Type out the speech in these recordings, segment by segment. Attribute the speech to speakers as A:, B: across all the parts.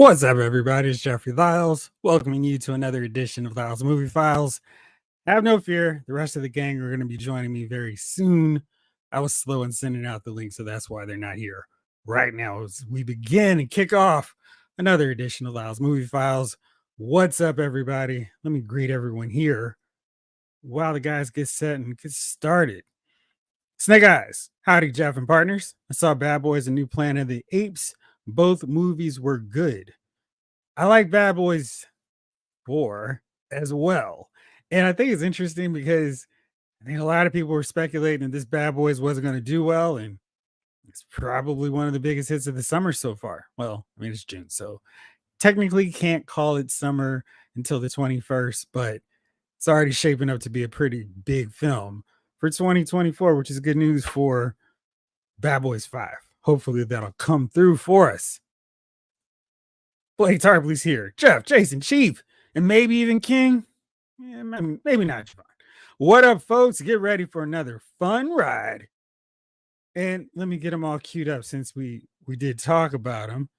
A: What's up, everybody? It's Jeffrey Lyles, welcoming you to another edition of Lyles Movie Files. Have no fear, the rest of the gang are going to be joining me very soon. I was slow in sending out the link, so that's why they're not here right now as we begin and kick off another edition of Lyles Movie Files. What's up, everybody? Let me greet everyone here while the guys get set and get started. Snake Eyes, howdy, Jeff and partners. I saw Bad Boys and New Planet of the Apes. Both movies were good. I like Bad Boys 4 as well. And I think it's interesting because I think a lot of people were speculating that this Bad Boys wasn't going to do well. And it's probably one of the biggest hits of the summer so far. Well, I mean, it's June, so technically can't call it summer until the 21st, but it's already shaping up to be a pretty big film for 2024, which is good news for Bad Boys 5. Hopefully that'll come through for us. Blake Tarpley's here. Jeff, Jason, Chief, and maybe even King. Yeah, maybe not John. What up, folks? Get ready for another fun ride. And let me get them all queued up since we did talk about them.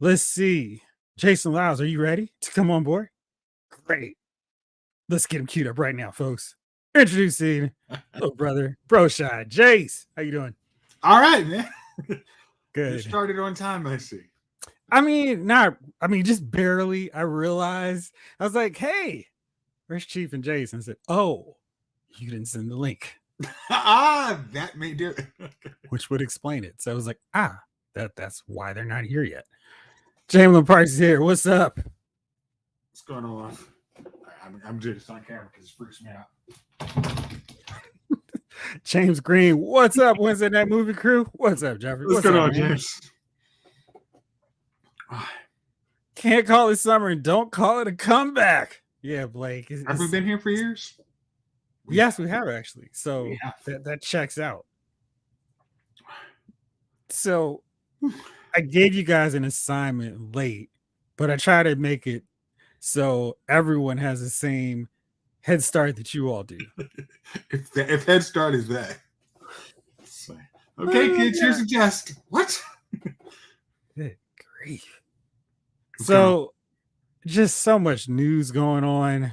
A: Let's see. Jason Lyles, are you ready to come on board? Great. Let's get him queued up right now, folks. Introducing little brother, Bro Shy. Jace, how you doing?
B: All right, man.
A: Good.
B: You started on time, I see.
A: Just barely. I realized, I was like, hey, where's Chief and Jason? I said, oh, you didn't send the link.
B: That may do it.
A: Which would explain it. So I was like, that's why they're not here yet. Jamelin Parks is here. What's up?
B: What's going on? I'm just on camera because it freaks me out.
A: James Green, what's up? Wednesday Night Movie Crew? What's up, Jeffrey?
B: What's going on,
A: man?
B: James?
A: Can't call it summer and don't call it a comeback. Yeah, Blake.
B: Have we been here for years?
A: Yes, we have actually. So that checks out. So I gave you guys an assignment late, but I try to make it so everyone has the same head start that you all do.
B: if head start is that. Okay, kids, here's a jest. What?
A: Good grief. So just so much news going on.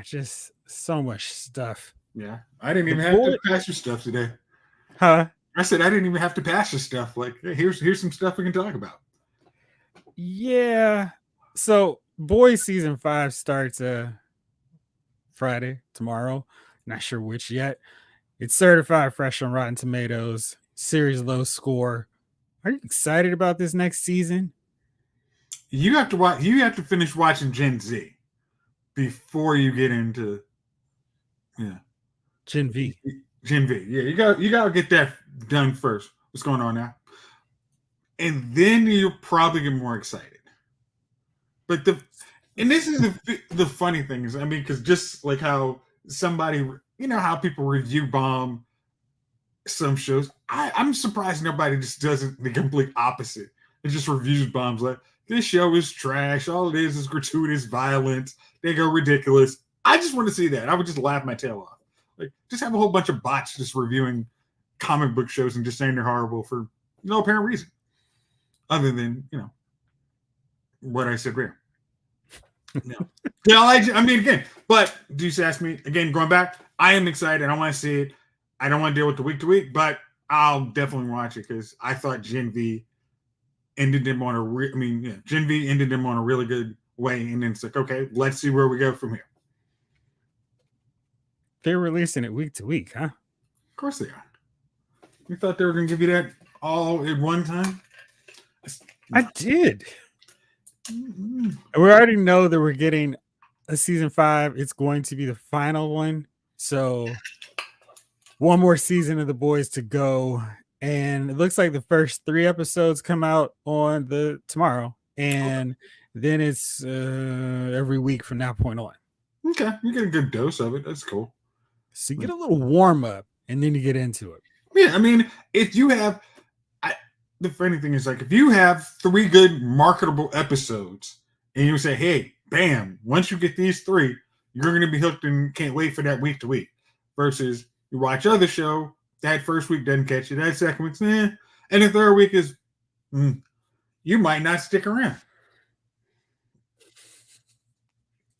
A: Just so much stuff.
B: Yeah. I didn't even have to pass your stuff today.
A: Huh?
B: I said I didn't even have to pass your stuff. Like, hey, here's some stuff we can talk about.
A: Yeah. So Boys season 5 starts Friday, tomorrow. Not sure which yet. It's certified fresh on Rotten Tomatoes. Series low score. Are you excited about this next season?
B: You have to watch. You have to finish watching Gen Z before you get into
A: Gen V.
B: Gen V. Yeah, you got to get that done first. What's going on now? And then you'll probably get more excited. But this is the funny thing is, because just like how somebody, how people review bomb some shows, I'm surprised nobody just does it the complete opposite. It just reviews bombs like, this show is trash. All it is gratuitous violence. They go ridiculous. I just want to see that. I would just laugh my tail off. Like, just have a whole bunch of bots just reviewing comic book shows and just saying they're horrible for no apparent reason. Other than, what I said there. No. Again, but do you ask me, again, going back, I am excited. I want to see it. I don't want to deal with the week to week, but I'll definitely watch it because I thought Gen V ended them on Gen V ended them on a really good way. And then it's like, okay, let's see where we go from here.
A: They're releasing it week to week, huh?
B: Of course they are. You thought they were going to give you that all at one time?
A: I did. Mm-hmm. We already know that we're getting a season 5. It's going to be the final one. So one more season of The Boys to go. And it looks like the first 3 episodes come out on tomorrow. And then it's every week from that point on.
B: Okay. You get a good dose of it. That's cool.
A: So you get a little warm up and then you get into it.
B: Yeah. If you have, the funny thing is, like, if you have 3 good marketable episodes and you say, hey, bam, once you get these 3, you're going to be hooked and can't wait for that week to week. Versus you watch other show, that first week doesn't catch you, that second week's and the third week is, you might not stick around.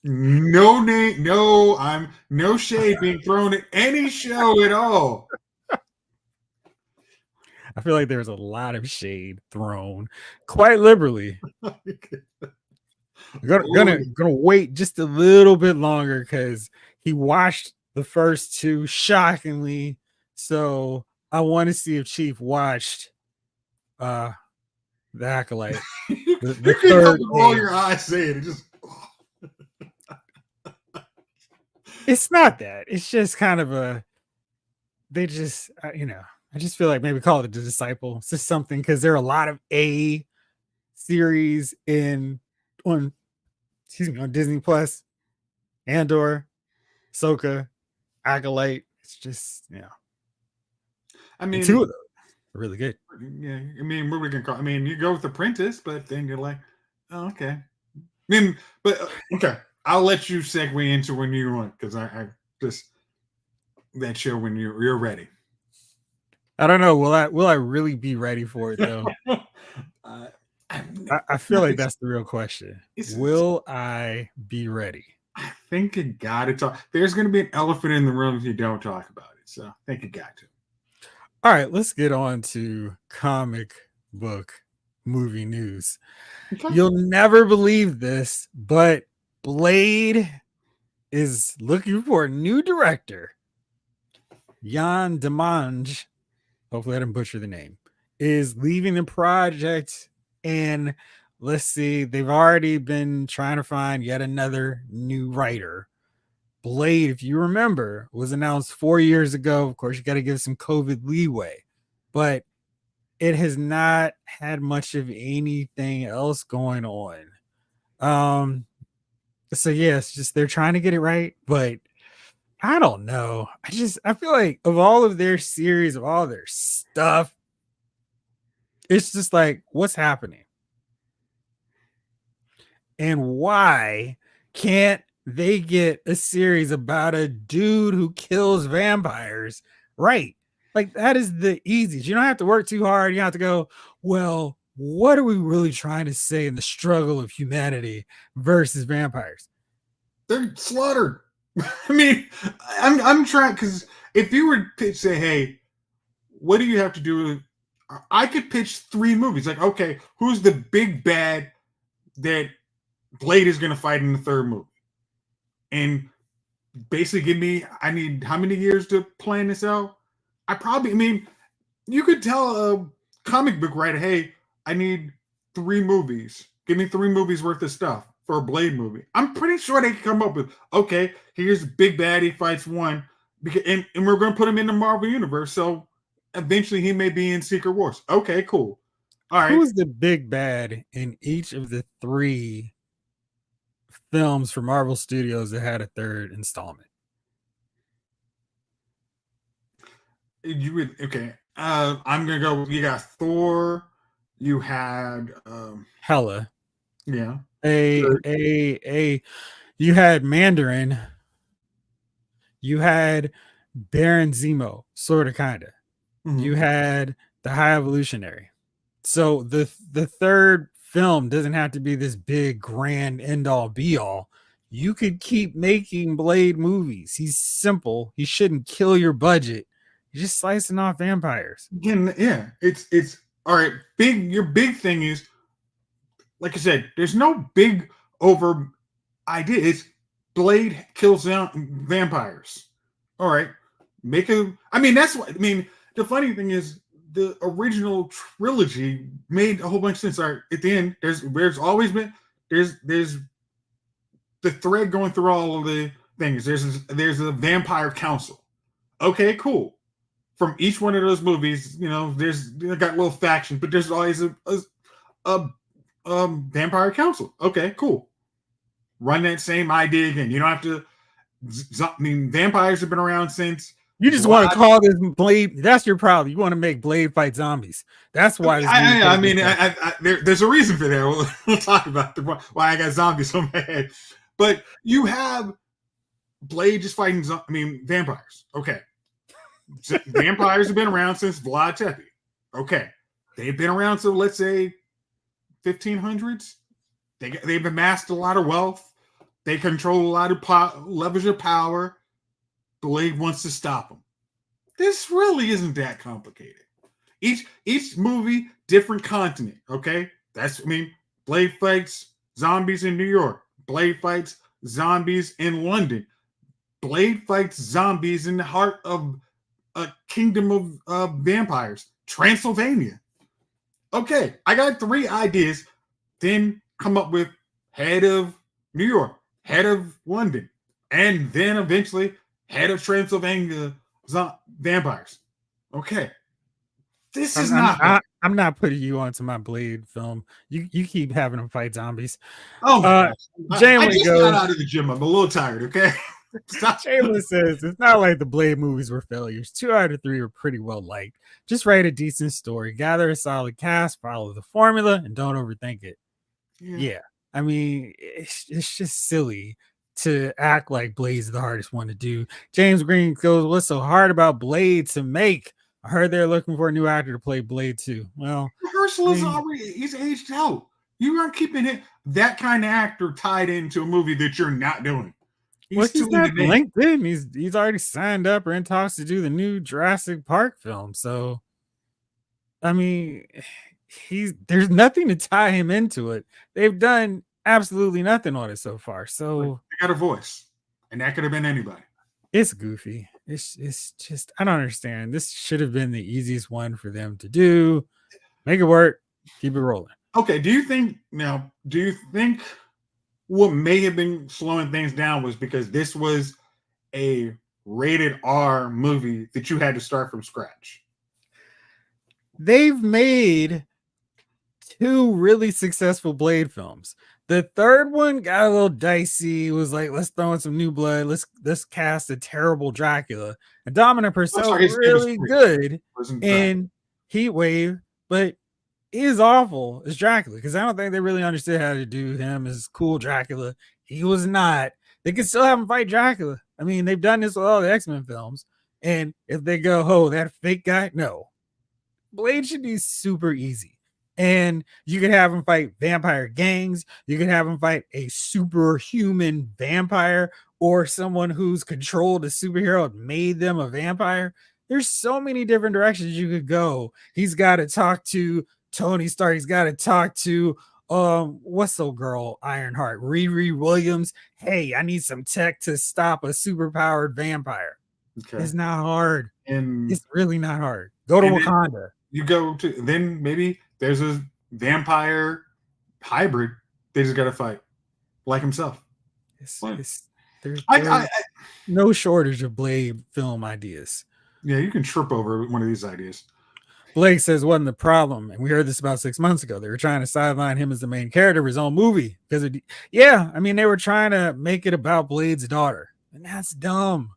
B: No name, no, I'm no shade being thrown at any show at all.
A: I feel like there's a lot of shade thrown quite liberally. Gonna wait just a little bit longer because he watched the first two shockingly. So I want to see if Chief watched the Acolyte,
B: You
A: the
B: can help
A: third
B: with all
A: game.
B: your eyes saying it. Just
A: It's not that. It's just kind of a. They just I just feel like maybe call it the Disciple. It's just something because there are a lot of A series on on Disney Plus, Andor, Ahsoka, Acolyte. It's just
B: I
A: and
B: mean,
A: two of those are really good.
B: yeah. I mean, what we can call. I mean, you go with Apprentice, but then you're like, oh, okay. I mean, but okay. I'll let you segue into when you want because I just that show when you're ready.
A: I don't know. Will I really be ready for it though?
B: uh,
A: I feel like that's the real question. Will I be ready?
B: I think you got to talk. There's going to be an elephant in the room if you don't talk about it. So I think you got to.
A: All right, let's get on to comic book movie news.
B: Okay.
A: You'll never believe this, but Blade is looking for a new director. Jan Demange, hopefully I didn't butcher the name, is leaving the project. And let's see, they've already been trying to find yet another new writer. Blade, if you remember, was announced 4 years ago. Of course, you got to give some COVID leeway, but it has not had much of anything else going on. So yeah, it's just they're trying to get it right, but I don't know. I feel like of all of their series, of all their stuff, it's just like what's happening? And why can't they get a series about a dude who kills vampires? Right. Like that is the easiest. You don't have to work too hard. You don't have to go, well, what are we really trying to say in the struggle of humanity versus vampires?
B: They're slaughtered. I mean, I'm trying because if you were to say, hey, what do you have to do? I could pitch 3 movies. Like, okay, who's the big bad that Blade is going to fight in the 3rd movie? And basically give me, I need how many years to plan this out? I mean, you could tell a comic book writer, hey, I need 3 movies. Give me 3 movies worth of stuff for a Blade movie. I'm pretty sure they can come up with, okay, here's Big Bad, he fights one, and we're going to put him in the Marvel Universe. So eventually he may be in Secret Wars. Okay, cool. All right.
A: Who's the big bad in each of the 3 films for Marvel Studios that had a 3rd installment?
B: You would, okay. I'm going to go, you got Thor, you had,
A: Hella.
B: yeah.
A: You had Mandarin, you had Baron Zemo, sort of, kind of.
B: Mm-hmm.
A: You had the High Evolutionary. So the 3rd film doesn't have to be this big, grand, end all, be all. You could keep making Blade movies. He's simple. He shouldn't kill your budget. You're just slicing off vampires.
B: Again, yeah, it's all right. Your big thing is, like I said, there's no big over idea. It's Blade kills vampires. All right, I mean, that's what I mean. The funny thing is, the original trilogy made a whole bunch of sense. All right, at the end, there's always been there's the thread going through all of the things. There's a vampire council. Okay, cool. From each one of those movies, they got little factions, but there's always a vampire council. Okay, cool. Run that same idea again. You don't have to. I mean, vampires have been around since.
A: You just want to call this Blade. That's your problem. You want to make Blade fight zombies. That's why.
B: There's a reason for that. We'll talk about why I got zombies on my head. But you have Blade just fighting. Vampires. Okay. Vampires have been around since Vlad Tepes. Okay. They've been around, so let's say 1500s. They've amassed a lot of wealth. They control a lot of levers of power. Blade wants to stop them. This really isn't that complicated. Each movie, different continent. Okay, Blade fights zombies in New York. Blade fights zombies in London. Blade fights zombies in the heart of a kingdom of vampires, Transylvania. Okay, I got 3 ideas. Then come up with head of New York, head of London, and then eventually head of Transylvania vampires. Okay, this is not hard.
A: I'm not putting you onto my Blade film. You keep having them fight zombies.
B: Oh my gosh. I just got out of the gym. I'm a little tired, okay?
A: Jalen says it's not like the Blade movies were failures. 2 out of 3 were pretty well liked. Just write a decent story, gather a solid cast, follow the formula, and don't overthink it. Yeah. I mean, it's just silly to act like Blade's the hardest one to do. James Green goes, "What's so hard about Blade to make? I heard they're looking for a new actor to play Blade too." Well,
B: rehearsal is already, he's aged out. You aren't keeping that kind of actor tied into a movie that you're not doing.
A: He's not LinkedIn. He's already signed up or in talks to do the new Jurassic Park film. So, I mean, there's nothing to tie him into it. They've done absolutely nothing on it so far. So
B: they got a voice, and that could have been anybody.
A: It's goofy. It's just I don't understand. This should have been the easiest one for them to do. Make it work. Keep it rolling.
B: Okay. Do you think what may have been slowing things down was because this was a rated R movie that you had to start from scratch?
A: They've made 2 really successful Blade films. The third one got a little dicey. It was like, let's throw in some new blood. Let's cast a terrible Dracula. And Dominic Purcell really good in Heatwave, but he is awful as Dracula because I don't think they really understood how to do him as cool Dracula. He was not. They can still have him fight Dracula. I mean, they've done this with all the X-Men films. And if they go, oh, that fake guy, no. Blade should be super easy. And you could have him fight vampire gangs. You could have him fight a superhuman vampire or someone who's controlled a superhero and made them a vampire. There's so many different directions you could go. He's got to talk to Tony Stark. He's got to talk to what's the girl Ironheart, Riri Williams. Hey, I need some tech to stop a superpowered vampire. Okay. It's not hard. And it's really not hard. Go to Wakanda.
B: You go to then maybe there's a vampire hybrid they just got to fight like himself.
A: There's no shortage of Blade film ideas.
B: Yeah, you can trip over one of these ideas.
A: Blake says, wasn't the problem, and we heard this about 6 months ago. They were trying to sideline him as the main character of his own movie because, I mean, they were trying to make it about Blade's daughter, and that's dumb.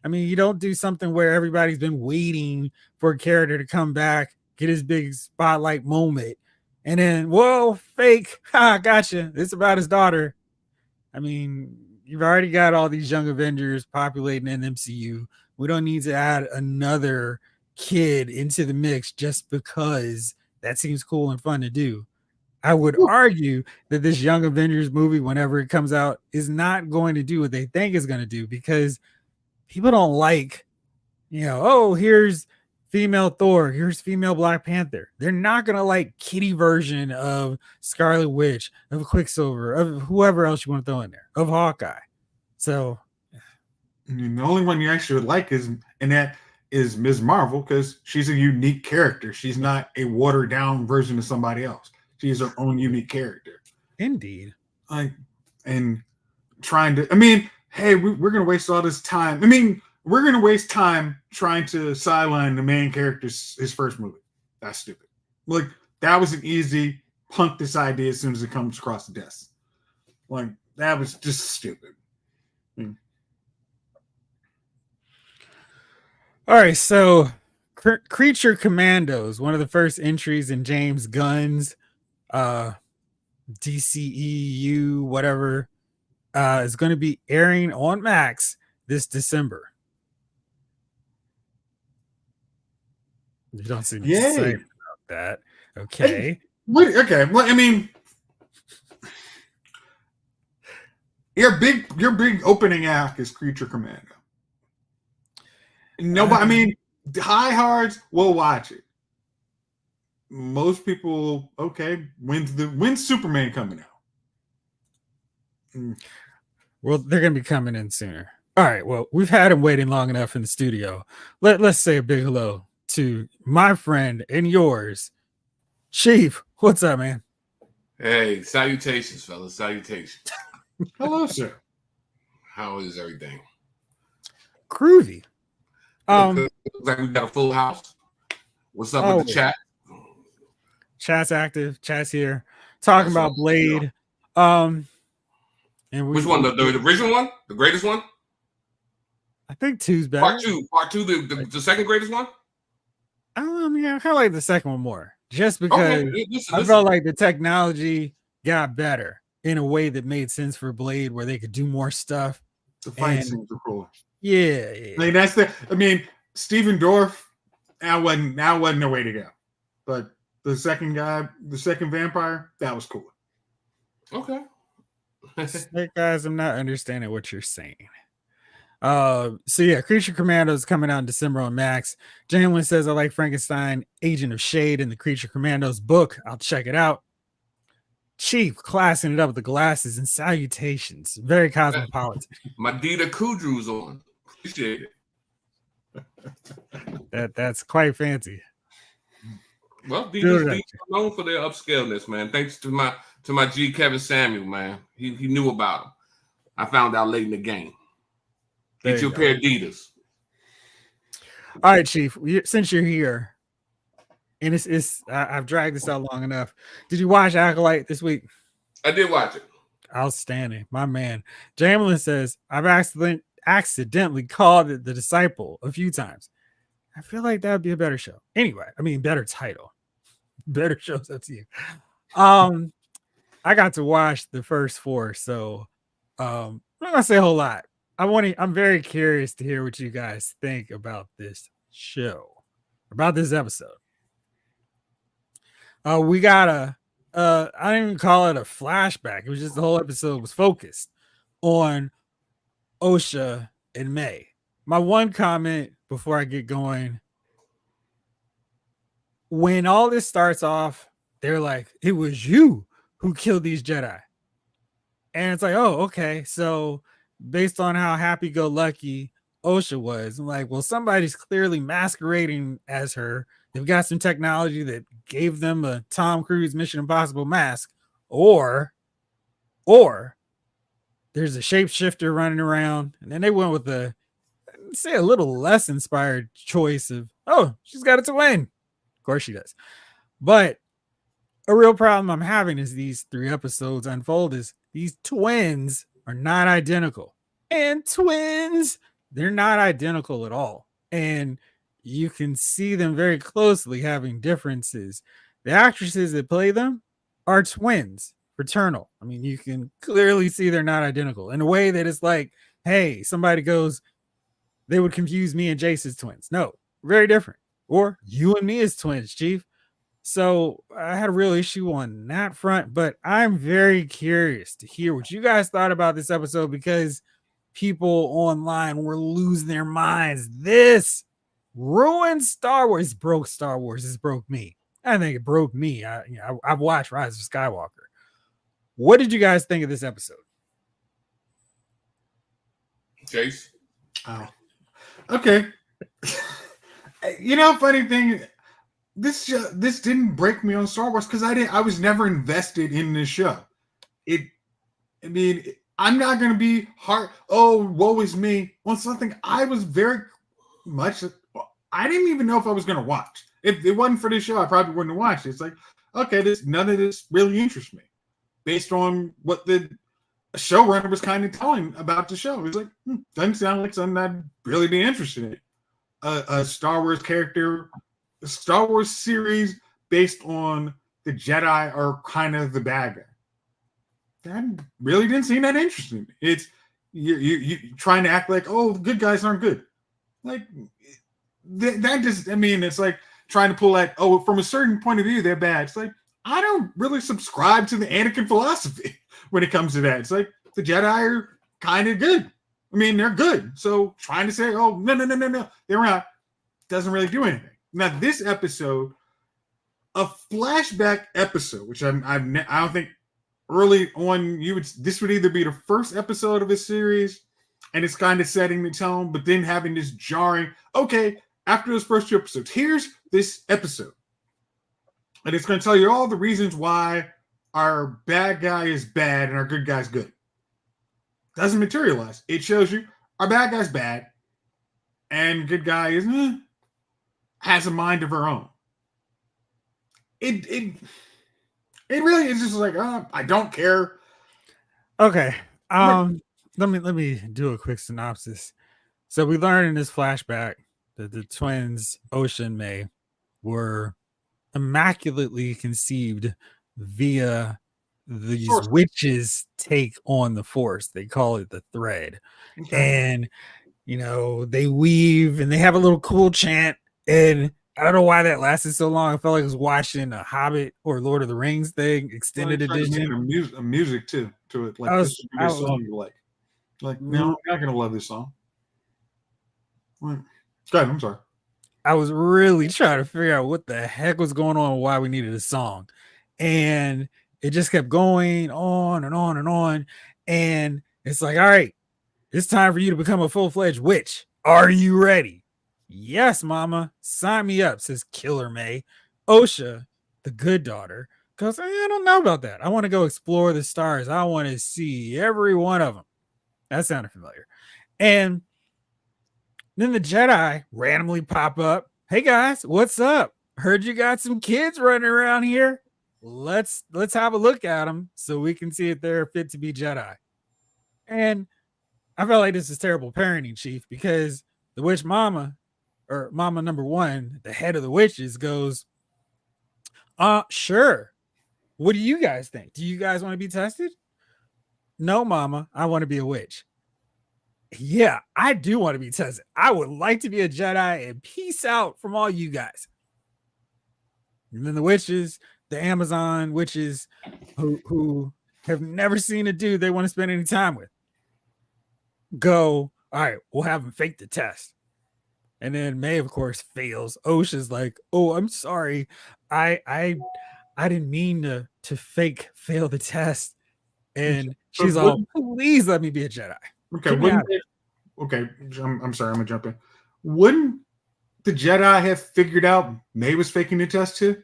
A: I mean, you don't do something where everybody's been waiting for a character to come back, get his big spotlight moment, and then, whoa, fake, gotcha. It's about his daughter. I mean, you've already got all these young Avengers populating an MCU. We don't need to add another kid into the mix just because that seems cool and fun to do. I would argue that this Young Avengers movie, whenever it comes out, is not going to do what they think it's going to do because people don't like, oh, here's female Thor, here's female Black Panther. They're not going to like kitty version of Scarlet Witch, of Quicksilver, of whoever else you want to throw in there, of Hawkeye. So
B: the only one you actually would like is Ms. Marvel because she's a unique character. She's not a watered down version of somebody else. She's her own unique character.
A: Indeed.
B: And trying to, I mean, hey, we're going to waste all this time. I mean, we're going to waste time trying to sideline the main character's his first movie. That's stupid. Like, that was an easy punk this idea as soon as it comes across the desk. Like, that was just stupid.
A: All right, so Creature Commandos, one of the first entries in James Gunn's DCEU, whatever, is going to be airing on Max this December. You don't seem excited about that. Okay.
B: Okay. Well, I mean, Your big opening act is Creature Commando. Nobody, I mean, diehards will watch it. Most people, okay, when's Superman coming out?
A: Well, they're going to be coming in sooner. All right. Well, we've had him waiting long enough in the studio. Let's say a big hello to my friend and yours, Chief. What's up, man?
C: Hey, salutations, fellas. Salutations.
B: Hello, sir.
C: How is everything?
A: Groovy.
C: Looks like we got a full house. What's up with the chat?
A: Chat's active. Chat's here. Talking about Blade. And
C: which one? The original one? The greatest one?
A: I think 2's better.
C: Part two, the second greatest one?
A: I mean, I kind of like the second one more. Just because I felt like the technology got better in a way that made sense for Blade, where they could do more stuff.
B: The fight scenes are cool.
A: Yeah.
B: I mean, Steven Dorff, that wasn't the way to go. But the second vampire, that was cool.
C: Okay.
A: Hey guys, I'm not understanding what you're saying. So yeah, Creature Commando is coming out in December on Max. Jamlin says, I like Frankenstein, Agent of Shade in the Creature Commandos book. I'll check it out. Chief classing it up with the glasses and salutations. Very cosmopolitan.
C: Madita Kudru's on. Appreciate
A: it. That's quite fancy.
C: Well, these are known for their upscaleness, man. Thanks to my G Kevin Samuel, man. He knew about them. I found out late in the game. Get your pair of Adidas.
A: All right, Chief. Since you're here, and I've dragged this out long enough. Did you watch Acolyte this week?
C: I did watch it.
A: Outstanding, my man. Jamlin says, I've accidentally called it The Disciple a few times. I feel like that would be a better show. Anyway, I mean, better title. Better shows, up to you. I got to watch the first 4, so I'm not gonna say a whole lot. I'm very curious to hear what you guys think about this show, about this episode. We got I don't even call it a flashback. It was just the whole episode was focused on Osha and May. My one comment before I get going, when all this starts off, they're like, it was you who killed these Jedi. And it's like, oh, okay. So based on how happy-go-lucky Osha was, I'm like, well, somebody's clearly masquerading as her. They've got some technology that gave them a Tom Cruise Mission Impossible mask, or there's a shapeshifter running around. And then they went with a little less inspired choice of, oh, she's got a twin. Of course she does. But a real problem I'm having as these 3 episodes unfold is these twins are not identical. And twins, they're not identical at all. And you can see them very closely having differences. The actresses that play them are twins, fraternal. I mean, you can clearly see they're not identical in a way that it's like, hey, somebody goes, they would confuse me and Jace as twins. No, very different. Or you and me as twins, Chief. So I had a real issue on that front, but I'm very curious to hear what you guys thought about this episode, because people online were losing their minds. This ruined Star Wars. It broke Star Wars. This broke me. I think it broke me. I've watched Rise of Skywalker. What did you guys think of this episode?
C: Chase?
B: Oh, okay. Funny thing, this didn't break me on Star Wars because I was never invested in this show. I'm not going to be woe is me on something I was very much, I didn't even know if I was going to watch. If it wasn't for this show, I probably wouldn't have watched it. It's like, okay, none of this really interests me based on what the showrunner was kind of telling about the show. It was like, doesn't sound like something I'd really be interested in. A Star Wars character, a Star Wars series based on the Jedi are kind of the bad guy. That really didn't seem that interesting. It's you trying to act like, oh, good guys aren't good. Like that just, it's like trying to pull that, oh, from a certain point of view, they're bad. It's like, I don't really subscribe to the Anakin philosophy when it comes to that. It's like the Jedi are kind of good. I mean, they're good. So trying to say, oh, no, they're not, doesn't really do anything. Now, this episode, a flashback episode, which I don't think early on this would either be the first episode of a series, and it's kind of setting the tone, but then having this jarring, okay, after those first 2 episodes, here's this episode. And it's going to tell you all the reasons why our bad guy is bad and our good guy's good. Doesn't materialize. It shows you our bad guy's bad and good guy is has a mind of her own. It really is just like, I don't care.
A: Okay. Let me do a quick synopsis. So we learn in this flashback that the twins, Osha and May, were immaculately conceived via these witches' take on the force. They call it the thread. Okay. And they weave and they have a little cool chant. And I don't know why that lasted so long. I felt like I was watching a Hobbit or Lord of the Rings thing, extended edition.
B: A music too to it. Like this is a song you like. Like, no, I'm not gonna love this song. Go ahead, I'm sorry.
A: I was really trying to figure out what the heck was going on and why we needed a song. And it just kept going on and on and on. And it's like, all right, it's time for you to become a full-fledged witch. Are you ready? Yes, mama. Sign me up, says Killer May. Osha, the good daughter, goes, I don't know about that. I want to go explore the stars. I want to see every one of them. That sounded familiar. And then the Jedi randomly pop up. Hey guys, what's up? Heard you got some kids running around here. Let's have a look at them so we can see if they're fit to be Jedi. And I felt like this is terrible parenting, Chief, because the witch mama, or mama number 1, the head of the witches, goes, sure. What do you guys think? Do you guys want to be tested? No, mama, I want to be a witch. Yeah, I do want to be tested. I would like to be a Jedi and peace out from all you guys. And then the witches, the Amazon witches who have never seen a dude they want to spend any time with, go, all right, we'll have them fake the test. And then May, of course, fails. Osha's like, oh, I'm sorry. I didn't mean to fail the test. And she's all, please let me be a Jedi.
B: Okay, I'm sorry, I'm gonna jump in. Wouldn't the Jedi have figured out May was faking the test too?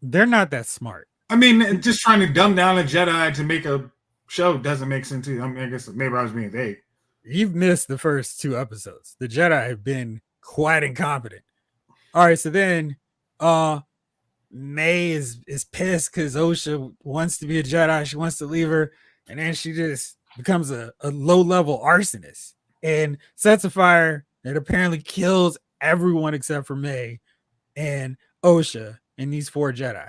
A: They're not that smart.
B: I mean, just trying to dumb down a Jedi to make a show doesn't make sense too. I mean, I guess maybe I was being vague.
A: You've missed the first 2 episodes. The Jedi have been quite incompetent. All right, so then May is pissed because Osha wants to be a Jedi. She wants to leave her, and then she just becomes a low-level arsonist and sets a fire that apparently kills everyone except for May and Osha and these 4 Jedi.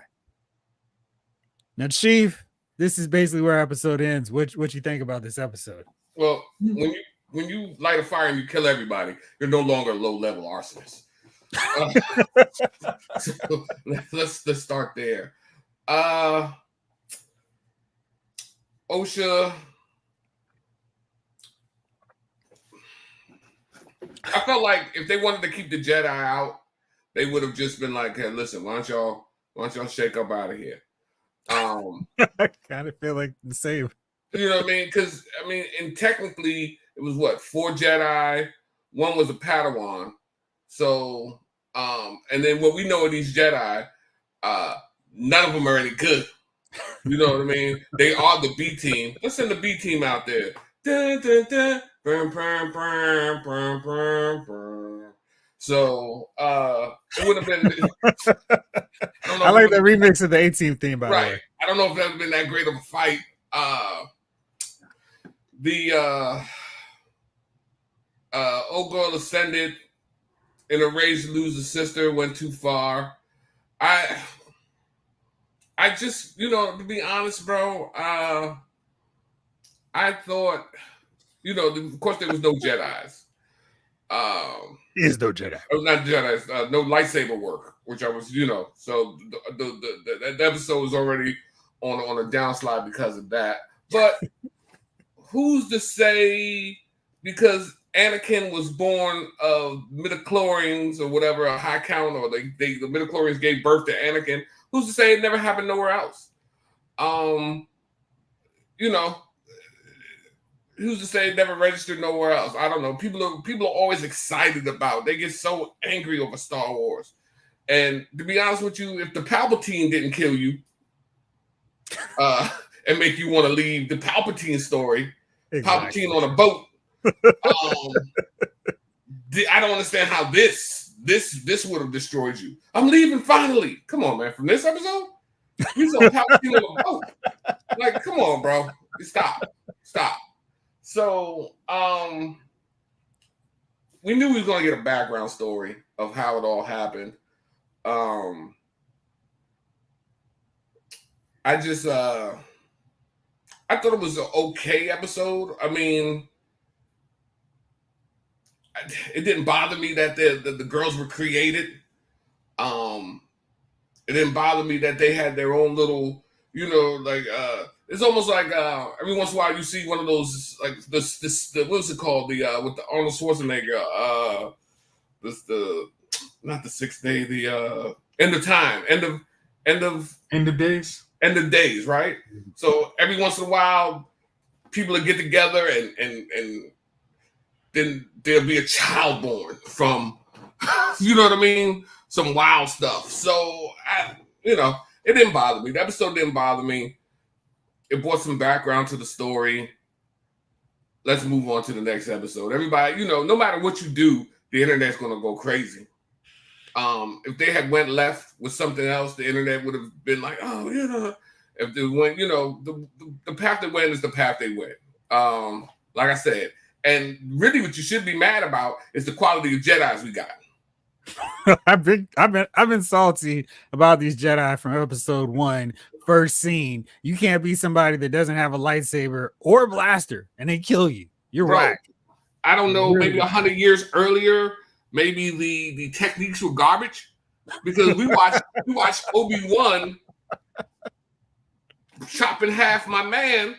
A: Now, Chief, this is basically where our episode ends. What you think about this episode?
C: Well, when you light a fire and you kill everybody, you're no longer a low-level arsonist. So let's start there. Osha, I felt like if they wanted to keep the Jedi out, they would have just been like, hey, listen, why don't y'all shake up out of here?
A: I kind of feel like the same.
C: You know what I mean? Because and technically it was what, 4 Jedi, 1 was a Padawan. So and then what we know of these Jedi, none of them are any good. You know what I mean? They are the B team. Let's send the B team out there. Dun, dun, dun. Brum, brum, brum, brum, brum, brum. So it would have been.
A: I like the remix of the A-Team theme, by the way.
C: I don't know if that would have been that great of a fight. The old girl ascended in a rage to lose a sister, went too far. I just, to be honest, bro, I thought, of course there was no Jedis.
A: Is no Jedi.
C: Not Jedi, no lightsaber work, which I was, so the episode was already on a downslide because of that. But who's to say, because Anakin was born of midichlorians or whatever, a high count, or the midichlorians gave birth to Anakin. Who's to say it never happened nowhere else? You know, who's to say it never registered nowhere else? I don't know. People are always excited about. They get so angry over Star Wars. And to be honest with you, if the Palpatine didn't kill you and make you want to leave the Palpatine story, exactly. Palpatine on a boat. I don't understand how this would have destroyed you. I'm leaving finally. Come on, man. From this episode, you saw Palpatine on a boat. Like, come on, bro. Stop. So, we knew we was gonna get a background story of how it all happened. I thought it was an okay episode. I mean, it didn't bother me that the girls were created. It didn't bother me that they had their own little, like it's almost like every once in a while you see one of those, like this what's it called, the with the Arnold Schwarzenegger, not the sixth day, the end of time, end of days, right? So every once in a while people will get together and then there'll be a child born from, you know what I mean? Some wild stuff. So, it didn't bother me. The episode didn't bother me. It brought some background to the story. Let's move on to the next episode. Everybody, no matter what you do, the internet's going to go crazy. If they had went left with something else, the internet would have been like, if they went, the path they went is the path they went. Like I said, and really what you should be mad about is the quality of Jedis we got.
A: I've been salty about these Jedi from episode 1, first scene. You can't be somebody that doesn't have a lightsaber or a blaster and they kill you. You're right.
C: I don't know, maybe 100 years earlier, maybe the techniques were garbage, because we watched Obi-Wan chop in half my man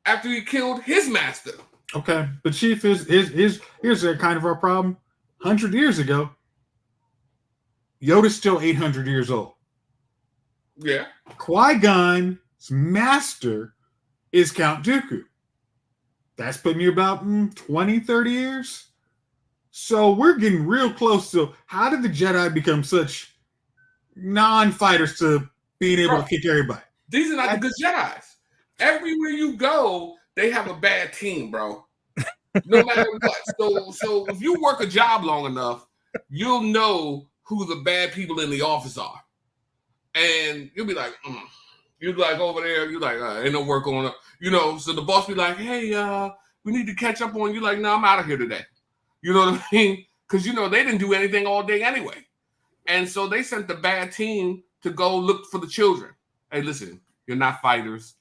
C: after he killed his master.
B: Okay, but Chief, here's kind of our problem. 100 years ago, Yoda's still 800 years old.
C: Yeah.
B: Qui-Gon's master is Count Dooku. That's putting you about 20, 30 years. So we're getting real close to how did the Jedi become such non-fighters to being able to kick everybody?
C: These are not the good Jedis. Everywhere you go, they have a bad team, bro. No matter what. So if you work a job long enough, you'll know who the bad people in the office are. And you'll be like, You'll be like over there, you're like, ain't no work on it. So the boss be like, hey, we need to catch up on you. Like, no, I'm out of here today. You know what I mean? Because, they didn't do anything all day anyway. And so they sent the bad team to go look for the children. Hey, listen, you're not fighters.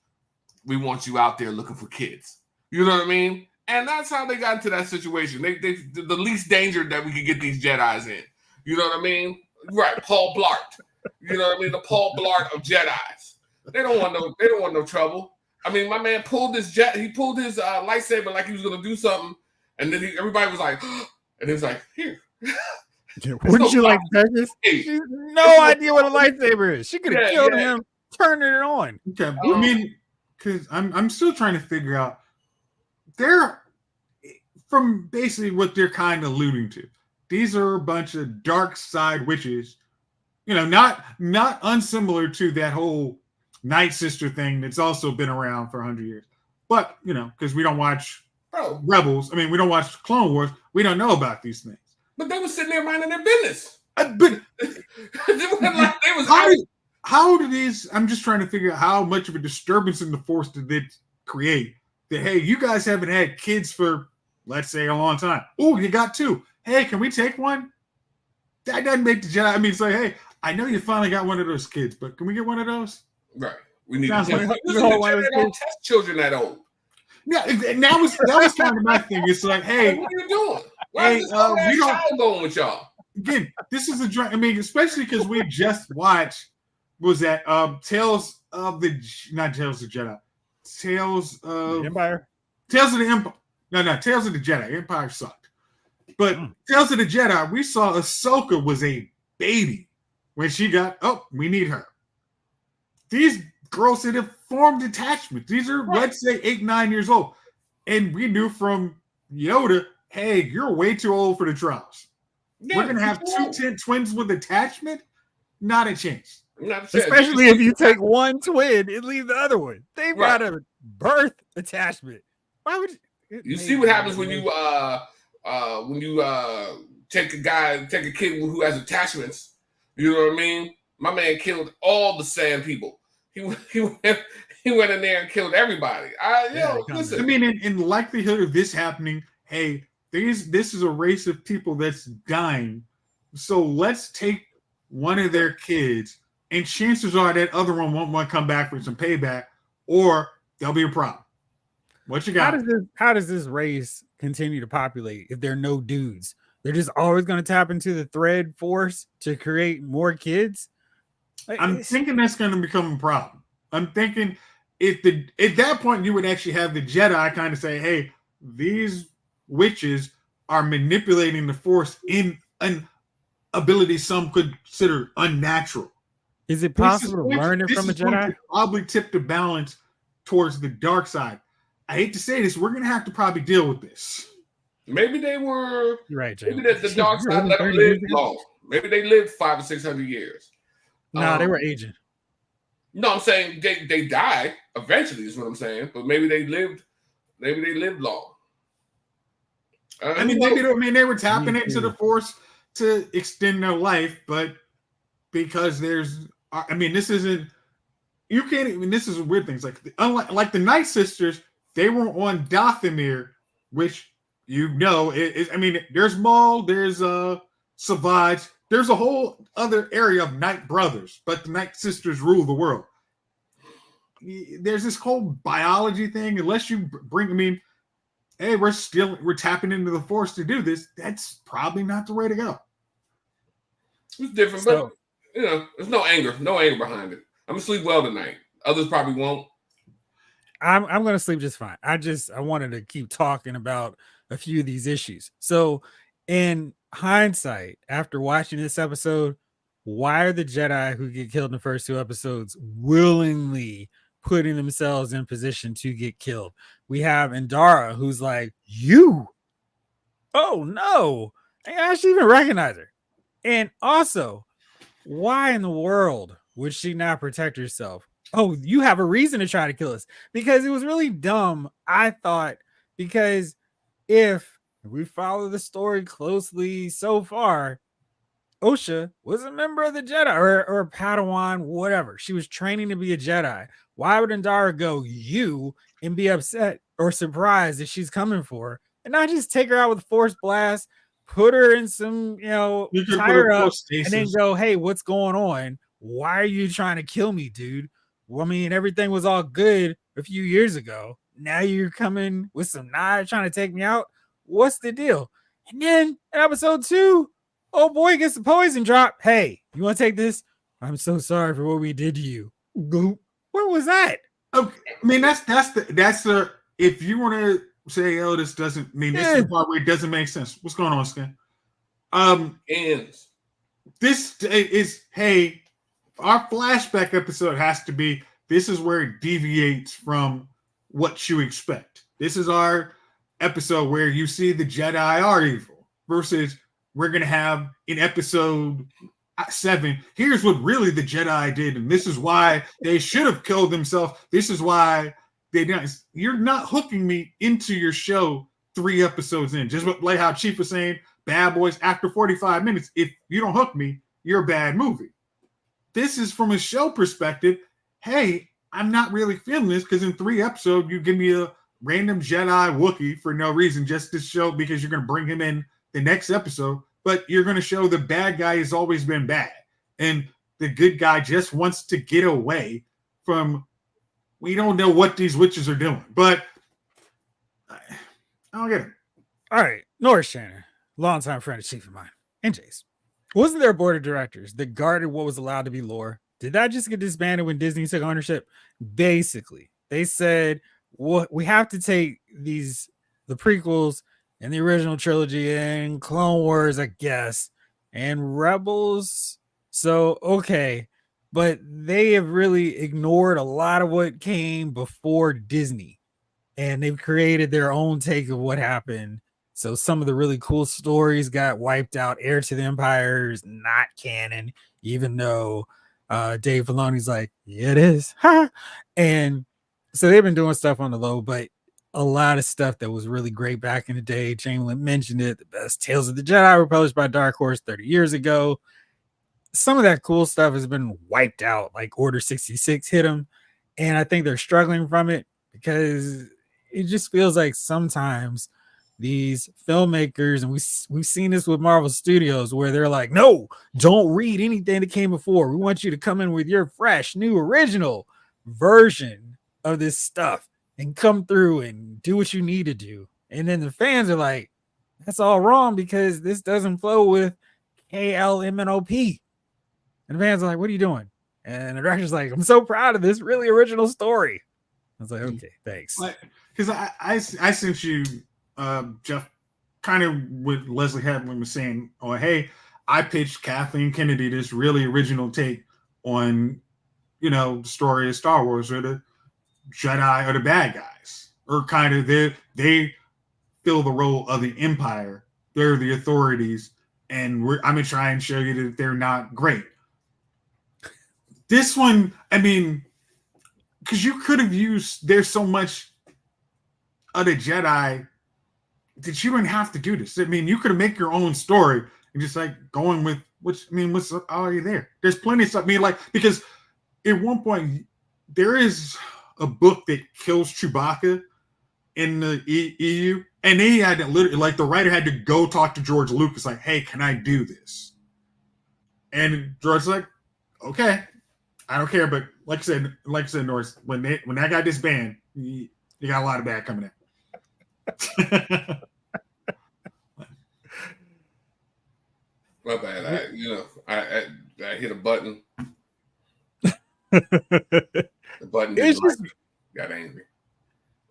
C: We want you out there looking for kids. You know what I mean? And that's how they got into that situation. They the least danger that we could get these Jedis in. You know what I mean? Right, Paul Blart. You know what I mean? The Paul Blart of Jedis. They don't want no trouble. I mean, my man pulled his lightsaber like he was gonna do something, and then everybody was like, and he was like, here.
A: Wouldn't you like Pegasus? She has no idea what a lightsaber is. She could have killed him, turning it on.
B: Okay, I mean, because I'm still trying to figure out. They're from basically what they're kind of alluding to. These are a bunch of dark side witches, not unsimilar to that whole Night Sister thing that's also been around for 100 years. But, because we don't watch Rebels, we don't watch Clone Wars, we don't know about these things.
C: But they were sitting there minding their business.
B: But how do these? I'm just trying to figure out how much of a disturbance in the Force did they create? That, hey, you guys haven't had kids for, let's say, a long time. Oh, you got 2. Hey, can we take one? That doesn't make the Jedi. It's like, hey, I know you finally got one of those kids, but can we get one of those?
C: Right. We need to test children that old.
B: Yeah, and that was kind of my thing. It's like, hey,
C: what are you doing? Why is this child going with y'all?
B: Again, this is especially because we just watched. Was that Tales of the Jedi? Tales of
A: Empire.
B: Tales of the Empire. No, Tales of the Jedi. Empire sucked. But Tales of the Jedi, we saw Ahsoka was a baby when she got, we need her. These girls that have formed attachment. These are, let's say, 8, 9 years old. And we knew from Yoda, hey, you're way too old for the trials. Yeah, we're going to have 2 twins with attachment? Not a chance.
A: Especially if you take one twin and leave the other one. They've got a birth attachment. Why would
C: you see what happens when you take a kid who has attachments? You know what I mean? My man killed all the sand people. He went in there and killed everybody. Listen.
B: I mean, in likelihood of this happening, hey, this is a race of people that's dying. So let's take one of their kids, and chances are that other one won't want to come back for some payback, or there'll be a problem. What you got?
A: How does this race continue to populate if there are no dudes? They're just always going to tap into the thread force to create more kids?
B: I'm thinking that's going to become a problem. I'm thinking at that point you would actually have the Jedi kind of say, hey, these witches are manipulating the force in an ability some could consider unnatural.
A: Is it possible to learn it from a Jedi?
B: Probably tip the balance towards the dark side. I hate to say this, we're going to have to probably deal with this.
C: Maybe they were.
A: You're right, Jay.
C: Maybe the dark side let them live long. Maybe they lived 500 or 600 years.
A: No, they were aging.
C: No, I'm saying they died eventually. Is what I'm saying. But maybe they lived. Maybe they lived long.
B: They were tapping into the force to extend their life, but because this isn't. You can't even. This is a weird thing. It's like the Night Sisters. They were on Dathomir, which there's Maul, there's Savage, there's a whole other area of Night Brothers, but the Night Sisters rule the world. There's this whole biology thing. Unless you bring, hey, we're tapping into the force to do this. That's probably not the way to go.
C: It's different, but there's no anger behind it. I'm gonna sleep well tonight. Others probably won't.
A: I'm going to sleep just fine. I wanted to keep talking about a few of these issues. So in hindsight, after watching this episode, why are the Jedi who get killed in the first 2 episodes willingly putting themselves in position to get killed? We have Indara, who's like, oh no, I actually even recognize her. And also, why in the world would she not protect herself? Oh, you have a reason to try to kill us. Because it was really dumb, I thought, because if we follow the story closely so far, Osha was a member of the Jedi or a Padawan, whatever. She was training to be a Jedi. Why would Indara go and be upset or surprised that she's coming for her and not just take her out with Force Blast, put her in some, tie her up and then go, hey, what's going on? Why are you trying to kill me, dude? Well, everything was all good a few years ago. Now you're coming with some knives trying to take me out. What's the deal? And then in episode 2, oh boy gets the poison drop. Hey, you want to take this? I'm so sorry for what we did to you. Goop. What was that?
B: Okay. That's the if you want to say, this doesn't this is the part where it doesn't make sense. What's going on, Skin? This is, hey, our flashback episode has to be, this is where it deviates from what you expect. This is our episode where you see the Jedi are evil versus we're going to have in episode 7, here's what really the Jedi did, and this is why they should have killed themselves. This is why they didn't. You're not hooking me into your show 3 episodes in. Just like how Chief was saying, Bad Boys, after 45 minutes, if you don't hook me, you're a bad movie. This is from a show perspective. Hey, I'm not really feeling this because in 3 episodes, you give me a random Jedi Wookiee for no reason, just to show because you're going to bring him in the next episode, but you're going to show the bad guy has always been bad. And the good guy just wants to get away from, we don't know what these witches are doing, but I don't get it.
A: All right. Norris Shannon, longtime friend of Chief of mine, and Jace. Wasn't there a board of directors that guarded what was allowed to be lore? Did that just get disbanded when Disney took ownership? Basically, they said we have to take the prequels and the original trilogy and Clone Wars, I guess, and Rebels. So okay, but they have really ignored a lot of what came before Disney, and they've created their own take of what happened. So some of the really cool stories got wiped out. Heir to the Empire is not canon, even though Dave Filoni's like, yeah, it is. And so they've been doing stuff on the low, but a lot of stuff that was really great back in the day. Chamberlain mentioned it. The best Tales of the Jedi were published by Dark Horse 30 years ago. Some of that cool stuff has been wiped out, like Order 66 hit them. And I think they're struggling from it because it just feels like sometimes these filmmakers, and we've seen this with Marvel Studios, where they're like, no, don't read anything that came before. We want you to come in with your fresh, new, original version of this stuff and come through and do what you need to do. And then the fans are like, that's all wrong because this doesn't flow with KLMNOP. And the fans are like, what are you doing? And the director's like, I'm so proud of this really original story. I was like, okay, thanks.
B: Because I sent you, Jeff, kind of what Leslie Hadlin was saying, or hey, I pitched Kathleen Kennedy this really original take on, the story of Star Wars, or the Jedi are the bad guys, or kind of they fill the role of the Empire. They're the authorities, and I'm gonna try and show you that they're not great. This one, I mean, because you could have used, there's so much of the Jedi that you didn't have to do this. I mean, you could have made your own story and just like going with what's already there. There's plenty of stuff. I mean, like, because at one point there is a book that kills Chewbacca in the EU, and they had to literally, like, the writer had to go talk to George Lucas, like, hey, can I do this? And George's like, okay. I don't care, but like I said, Norris, when I got this band, you got a lot of bad coming in.
C: My bad. I hit a button. The button got angry.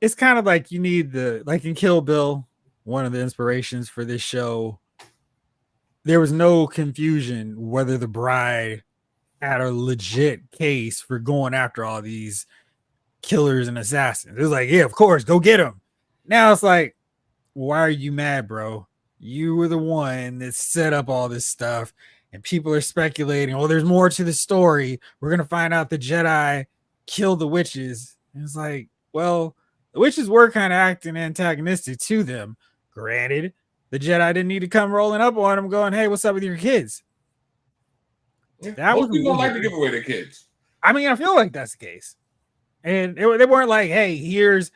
A: It's kind of like you need like in Kill Bill, one of the inspirations for this show, there was no confusion whether the bride had a legit case for going after all these killers and assassins. It was like, yeah, of course, go get them. Now it's like, why are you mad, bro? You were the one that set up all this stuff, and people are speculating, oh, there's more to the story. We're gonna find out the Jedi killed the witches. And it's like, well, the witches were kind of acting antagonistic to them. Granted, the Jedi didn't need to come rolling up on them going, hey, what's up with your kids?
C: Most people don't like to give away their kids.
A: I mean, I feel like that's the case. And they weren't like, hey, here's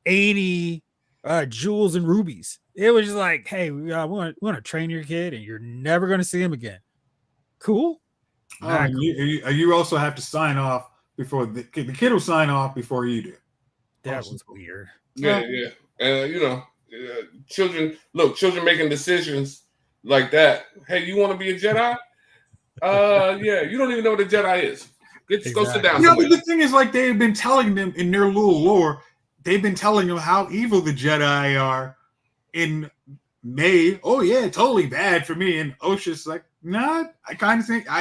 A: 80 jewels and rubies. It was just like, hey, we want to train your kid and you're never going to see him again. Cool.
B: Cool. You also have to sign off before the kid will sign off before you do.
A: That was weird.
C: Yeah. Children making decisions like that. Hey, you want to be a Jedi? Yeah, you don't even know what a Jedi is. Go sit down.
B: But the thing is, like, they've been telling them in their little lore, they've been telling them how evil the Jedi are. In May, oh yeah, totally bad for me. And Osha's like, nah, I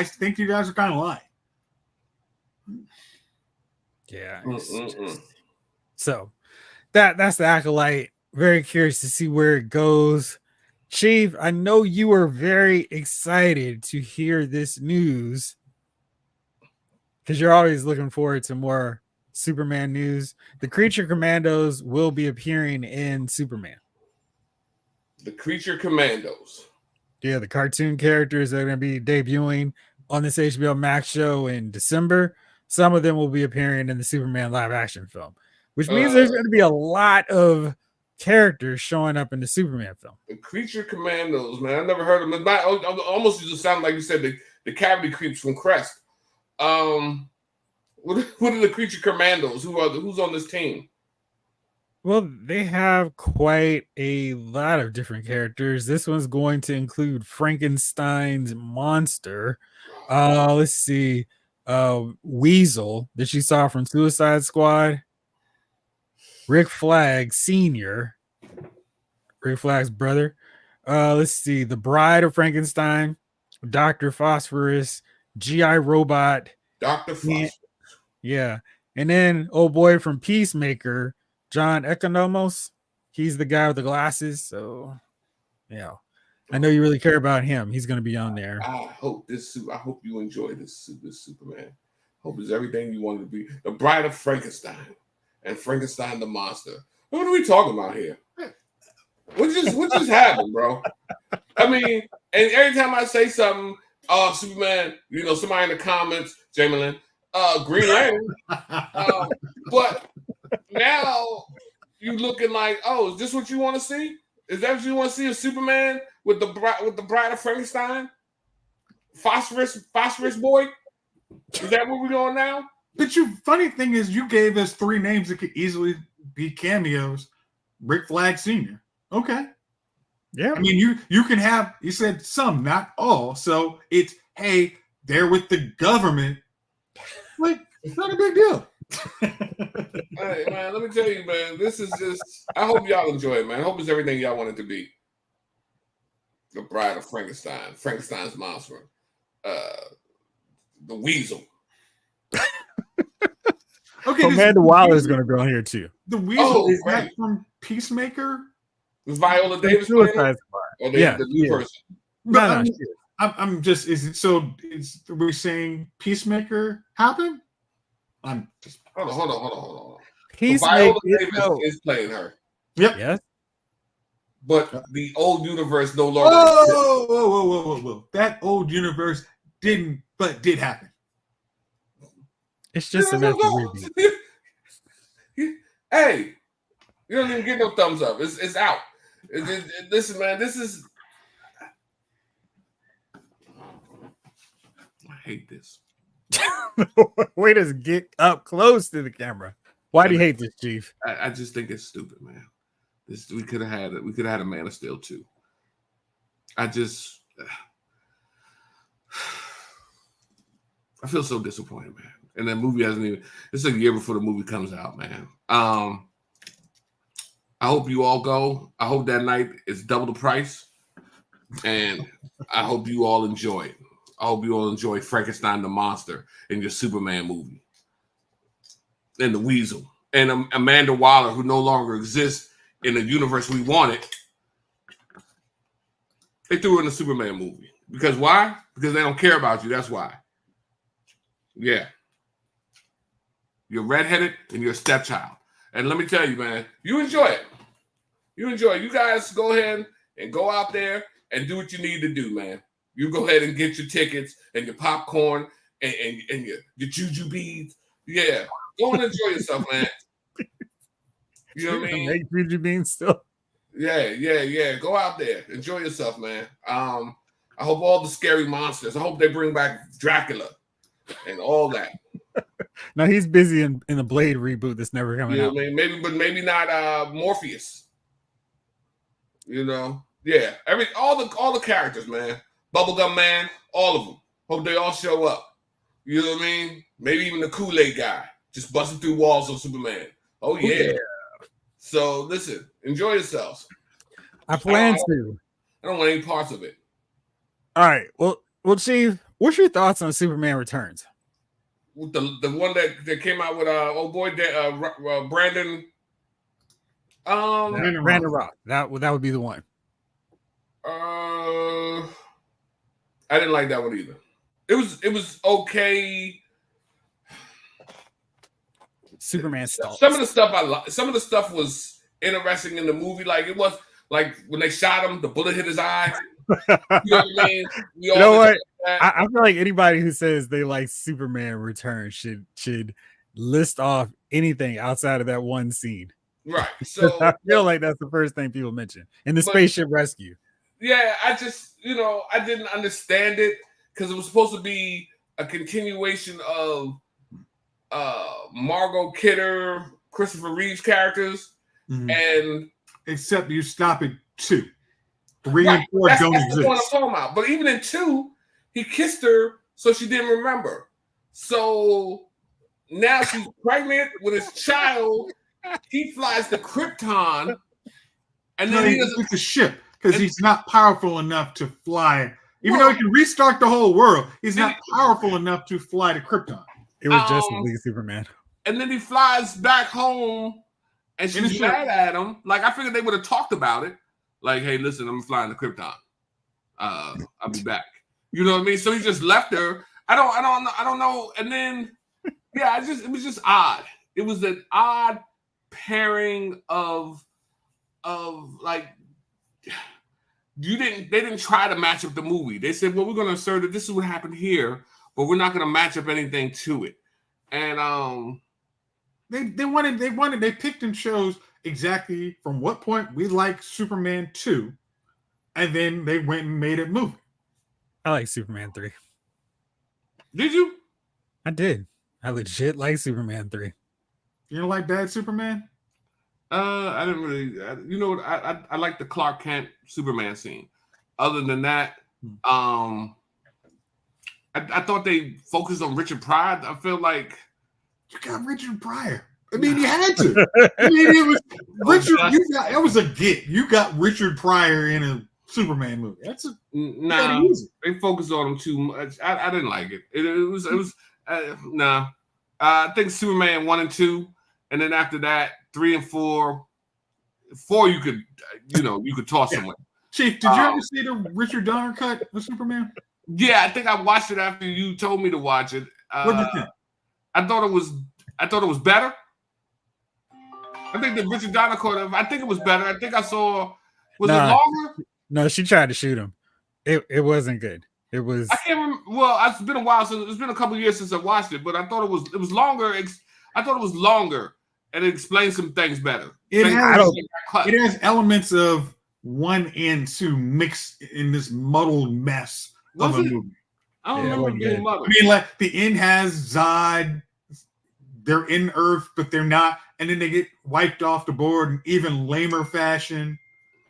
B: think you guys are kind of lying.
A: Yeah. So that's the Acolyte. Very curious to see where it goes. Chief, I know you were very excited to hear this news because you're always looking forward to more Superman news. The Creature Commandos will be appearing in Superman.
C: The Creature Commandos.
A: Yeah, the cartoon characters are going to be debuting on this HBO Max show in December. Some of them will be appearing in the Superman live action film, which means there's going to be a lot of characters showing up in the Superman film.
C: The Creature Commandos, man. I never heard of them. Almost just sound like you said the cavity creeps from Crest. What are the Creature Commandos? Who's on this team?
A: Well, they have quite a lot of different characters. This one's going to include Frankenstein's monster. Let's see. Weasel that you saw from Suicide Squad. Rick Flag Sr., Rick Flag's brother. Let's see. The Bride of Frankenstein, Dr. Phosphorus, G.I. Robot.
C: Dr. Frost.
A: Yeah. And then old boy from Peacemaker, John Economos. He's the guy with the glasses. So, yeah. I know you really care about him. He's going to be on there.
C: I hope you enjoy this Superman. Hope it's everything you wanted to be. The Bride of Frankenstein and Frankenstein the Monster. What are we talking about here? What just happened, bro? I mean, and every time I say something, Superman, somebody in the comments, Jamelin, Green Lantern. But now you looking like, oh, is this what you want to see? Is that what you want to see? A Superman with the Bride of Frankenstein? Phosphorus boy? Is that what we're doing now?
B: But funny thing is, you gave us 3 names that could easily be cameos. Rick Flag Sr. Okay.
A: Yeah.
B: I mean, you can have, you said some, not all. So it's, hey, they're with the government. Like, it's not a big deal.
C: Hey, man, let me tell you, man, this is just, I hope y'all enjoy it, man. I hope it's everything y'all want it to be. The Bride of Frankenstein, Frankenstein's monster, the Weasel.
B: Okay,
A: Amanda Waller is going to go on here too.
B: The Weasel is that from Peacemaker?
C: Was Viola Davis
A: Suicide Squad?
C: Or the new person?
B: No, I'm just. Is it so? Are we saying Peacemaker happened? I'm just.
C: Hold on.
A: Peacemaker
C: Viola Davis is playing her.
B: Yep.
A: Yes.
C: But the old universe no longer.
B: Whoa! That old universe did happen.
A: It's just a messy reboot.
C: Hey, you don't even get no thumbs up. It's out. Listen, man, this is. I hate this.
A: Way to get up close to the camera. Why do you hate this, Chief?
C: I just think it's stupid, man. We could have had a Man of Steel too. I feel so disappointed, man. And that movie hasn't even. It's a year before the movie comes out, man. I hope you all go. I hope that night is double the price, and I hope you all enjoy it. I hope you all enjoy Frankenstein the Monster in your Superman movie, and the Weasel, and Amanda Waller, who no longer exists in the universe we wanted. They threw her in the Superman movie because why? Because they don't care about you. That's why. Yeah. You're redheaded and you're a stepchild. And let me tell you, man, you enjoy it. You enjoy it. You guys go ahead and go out there and do what you need to do, man. You go ahead and get your tickets and your popcorn and your juju beads. Yeah. Go and enjoy yourself, man. You know what I mean?
A: Make juju beans still.
C: Yeah. Go out there. Enjoy yourself, man. I hope all the scary monsters. I hope they bring back Dracula and all that.
A: Now he's busy in the Blade reboot that's never coming out.
C: Maybe not Morpheus. Yeah. All the characters, man. Bubblegum Man, all of them. Hope they all show up. You know what I mean? Maybe even the Kool-Aid guy just busting through walls on Superman. Oh yeah. So listen, enjoy yourselves.
A: I plan to.
C: I don't want any parts of it.
A: All right. Well, Chief, what's your thoughts on Superman Returns?
C: The one that came out with old boy Brandon.
A: Brandon Roth. That would be the one.
C: I didn't like that one either. It was okay.
A: Superman stuff.
C: Some of the stuff I like. Some of the stuff was interesting in the movie. Like it was like when they shot him, the bullet hit his eye. You know what I mean?
A: You know what? I feel like anybody who says they like Superman Returns should list off anything outside of that one scene.
C: Right. So
A: I feel like that's the first thing people mention. And the spaceship rescue.
C: Yeah, I just, I didn't understand it because it was supposed to be a continuation of Margot Kidder, Christopher Reeve's characters, and
B: except you stop at 2. 3 and 4 don't exist. That's the point
C: I'm talking about. But even in 2, he kissed her so she didn't remember. So now she's pregnant with his child, he flies to Krypton, and
B: No,
C: then he
B: he
C: doesn't.
B: gets a ship because he's not powerful enough to fly. Even though he can restart the whole world, he's not powerful enough to fly to Krypton.
A: It was just League Superman.
C: And then he flies back home, and she's mad at him. Like, I figured they would have talked about it. Like, hey, listen, I'm flying to Krypton. I'll be back. You know what I mean? So he just left her. I don't know. And then, yeah, it was just odd. It was an odd pairing of like, they didn't try to match up the movie. They said, well, we're going to assert that this is what happened here, but we're not going to match up anything to it. And they picked and chose exactly from what point we like Superman 2, and then they went and made a movie.
A: I like Superman 3.
C: Did you?
A: I did. I legit like Superman 3.
B: You don't like Bad Superman?
C: I didn't really. I like the Clark Kent Superman scene. Other than that, I thought they focused on Richard Pryor. I feel like
B: you got Richard Pryor. I mean, you had to. I mean, it was Richard. That was a get. You got Richard Pryor in a Superman movie.
C: They focused on him too much. I didn't like it. It was I think Superman 1 and 2, and then after that 3 and 4. 4 you could toss somewhere.
B: Chief, did you ever see the Richard Donner cut of Superman?
C: Yeah, I think I watched it after you told me to watch it.
B: What did you think?
C: I thought it was better. I think the Richard Donner cut. I think it was better. I think I saw. Was it longer?
A: No, she tried to shoot him. It wasn't good. It was.
C: I can't remember. Well, it's been a while since. It's been a couple of years since I watched it, but I thought it was longer. I thought it was longer, and it explained some things better.
B: It has elements of 1 and 2 mixed in this muddled mess of a movie.
C: I don't remember being muddled.
B: I mean, like the end has Zod. They're in Earth, but they're not, and then they get wiped off the board in even lamer fashion.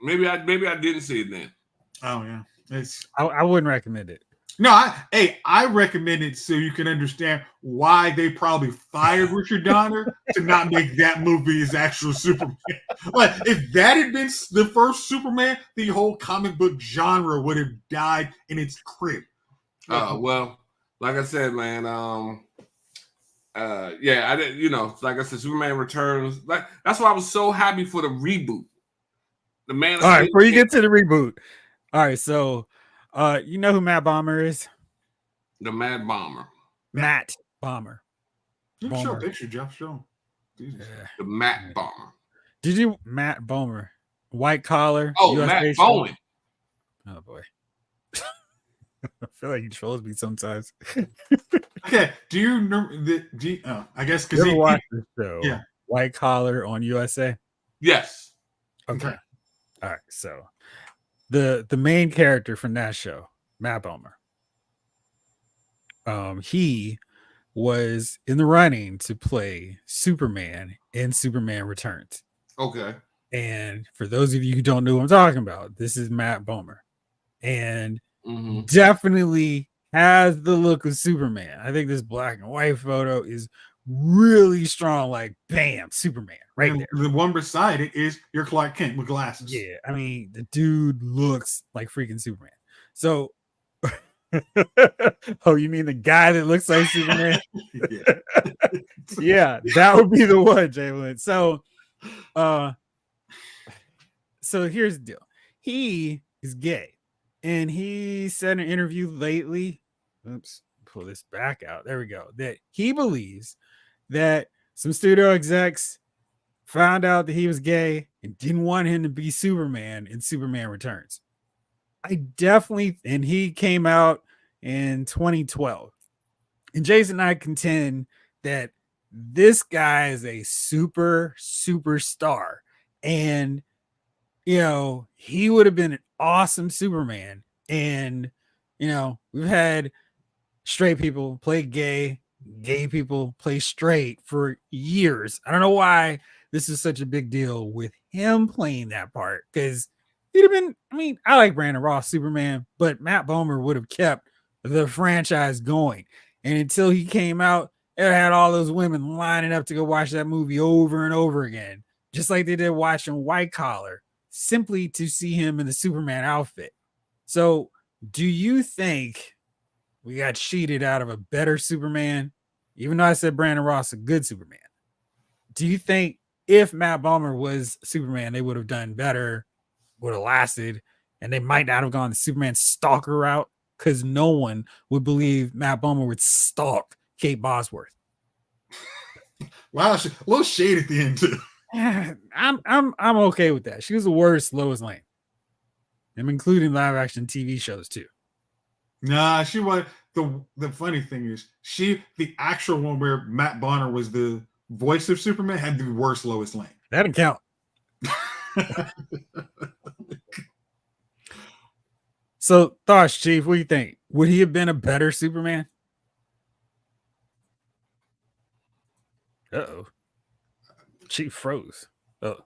C: Maybe I didn't see it then.
B: Oh yeah,
A: I wouldn't recommend it.
B: No, I recommend it so you can understand why they probably fired Richard Donner to not make that movie his actual Superman. Like if that had been the first Superman, the whole comic book genre would have died in its crib.
C: Well, like I said, man, I didn't, like I said, Superman Returns. Like that's why I was so happy for the reboot. The Man.
A: All right, before you get to the reboot, all right, so you know who Matt Bomber is?
C: The Mad Bomber.
A: Matt Bomber.
B: You can show a picture, Jeff. Show him.
C: The Matt Bomber.
A: Did you Matt Bomber? White collar.
C: Oh, Matt Bowen.
A: Oh boy. I feel like he trolls me sometimes.
B: Okay, do you remember I guess because
A: he watched the show. Yeah, White Collar on USA.
C: Yes.
A: Okay. All right. So the main character from that show, Matt Bomer, he was in the running to play Superman in Superman Returns.
C: Okay.
A: And for those of you who don't know what I'm talking about, this is Matt Bomer, and definitely has the look of Superman. I think this black and white photo is really strong, like bam, Superman right there.
B: The one beside it is your Clark Kent with glasses.
A: Yeah, I mean the dude looks like freaking Superman. So oh, you mean the guy that looks like Superman? Yeah, that would be the one, Jalen. So here's the deal. He is gay. And he said in an interview lately, pull this back out. There we go. That he believes that some studio execs found out that he was gay and didn't want him to be Superman in Superman Returns. And he came out in 2012. And Jason and I contend that this guy is a superstar. And, he would have been an awesome Superman. And, we've had straight people play gay people play straight for years. I don't know why this is such a big deal with him playing that part, because he'd have been, I like Brandon Ross Superman, but Matt Bomer would have kept the franchise going. And until he came out it had all those women lining up to go watch that movie over and over again, just like they did watching White Collar, simply to see him in the Superman outfit. So, do you think we got cheated out of a better Superman? Even though I said Brandon Ross a good Superman, do you think if Matt Bomer was Superman, they would have done better, would have lasted, and they might not have gone the Superman stalker route? Because no one would believe Matt Bomer would stalk Kate Bosworth.
B: Wow, a little shade at the end too.
A: I'm okay with that. She was the worst Lois Lane. I'm including live action TV shows too.
B: Nah, she was the funny thing is the actual one where Matt Bonner was the voice of Superman had the worst Lois Lane.
A: That didn't count. So, thoughts, Chief, what do you think? Would he have been a better Superman? Uh-oh. Chief froze. Oh.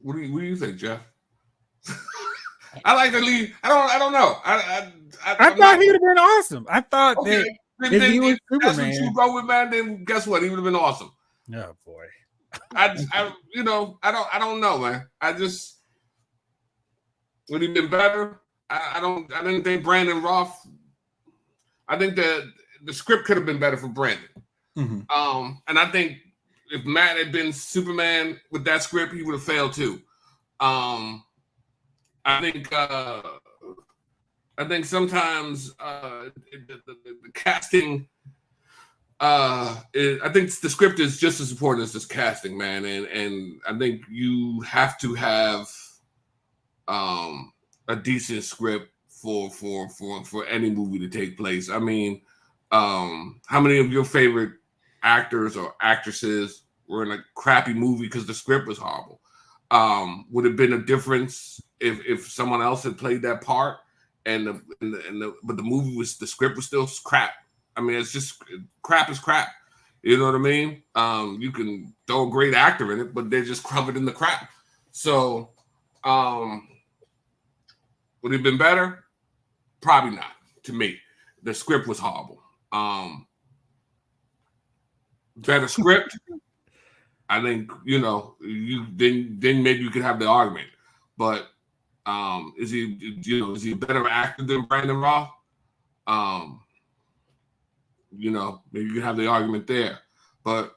C: What do you think, Jeff? I like to leave. I don't know. I
A: thought he would have been awesome. I thought that if he was Superman,
C: that's what you go with, man. Then guess what? He would have been awesome.
A: Oh boy.
C: I don't know, man. Would he been better? I didn't think Brandon Roth. I think that the script could have been better for Brandon.
B: Mm-hmm.
C: And I think if Matt had been Superman with that script, he would have failed too. I think sometimes the casting. I think the script is just as important as this casting, man, and I think you have to have a decent script for any movie to take place. I mean, how many of your favorite actors or actresses were in a crappy movie because the script was horrible? Would it have been a difference if someone else had played that part but the script was still crap? I mean, it's just crap is crap. You know what I mean? You can throw a great actor in it, but they're just covered in the crap. So, would it have been better? Probably not. To me, the script was horrible. Better script. I think then maybe you could have the argument. But is he a better actor than Brandon Roth? Maybe you can have the argument there. But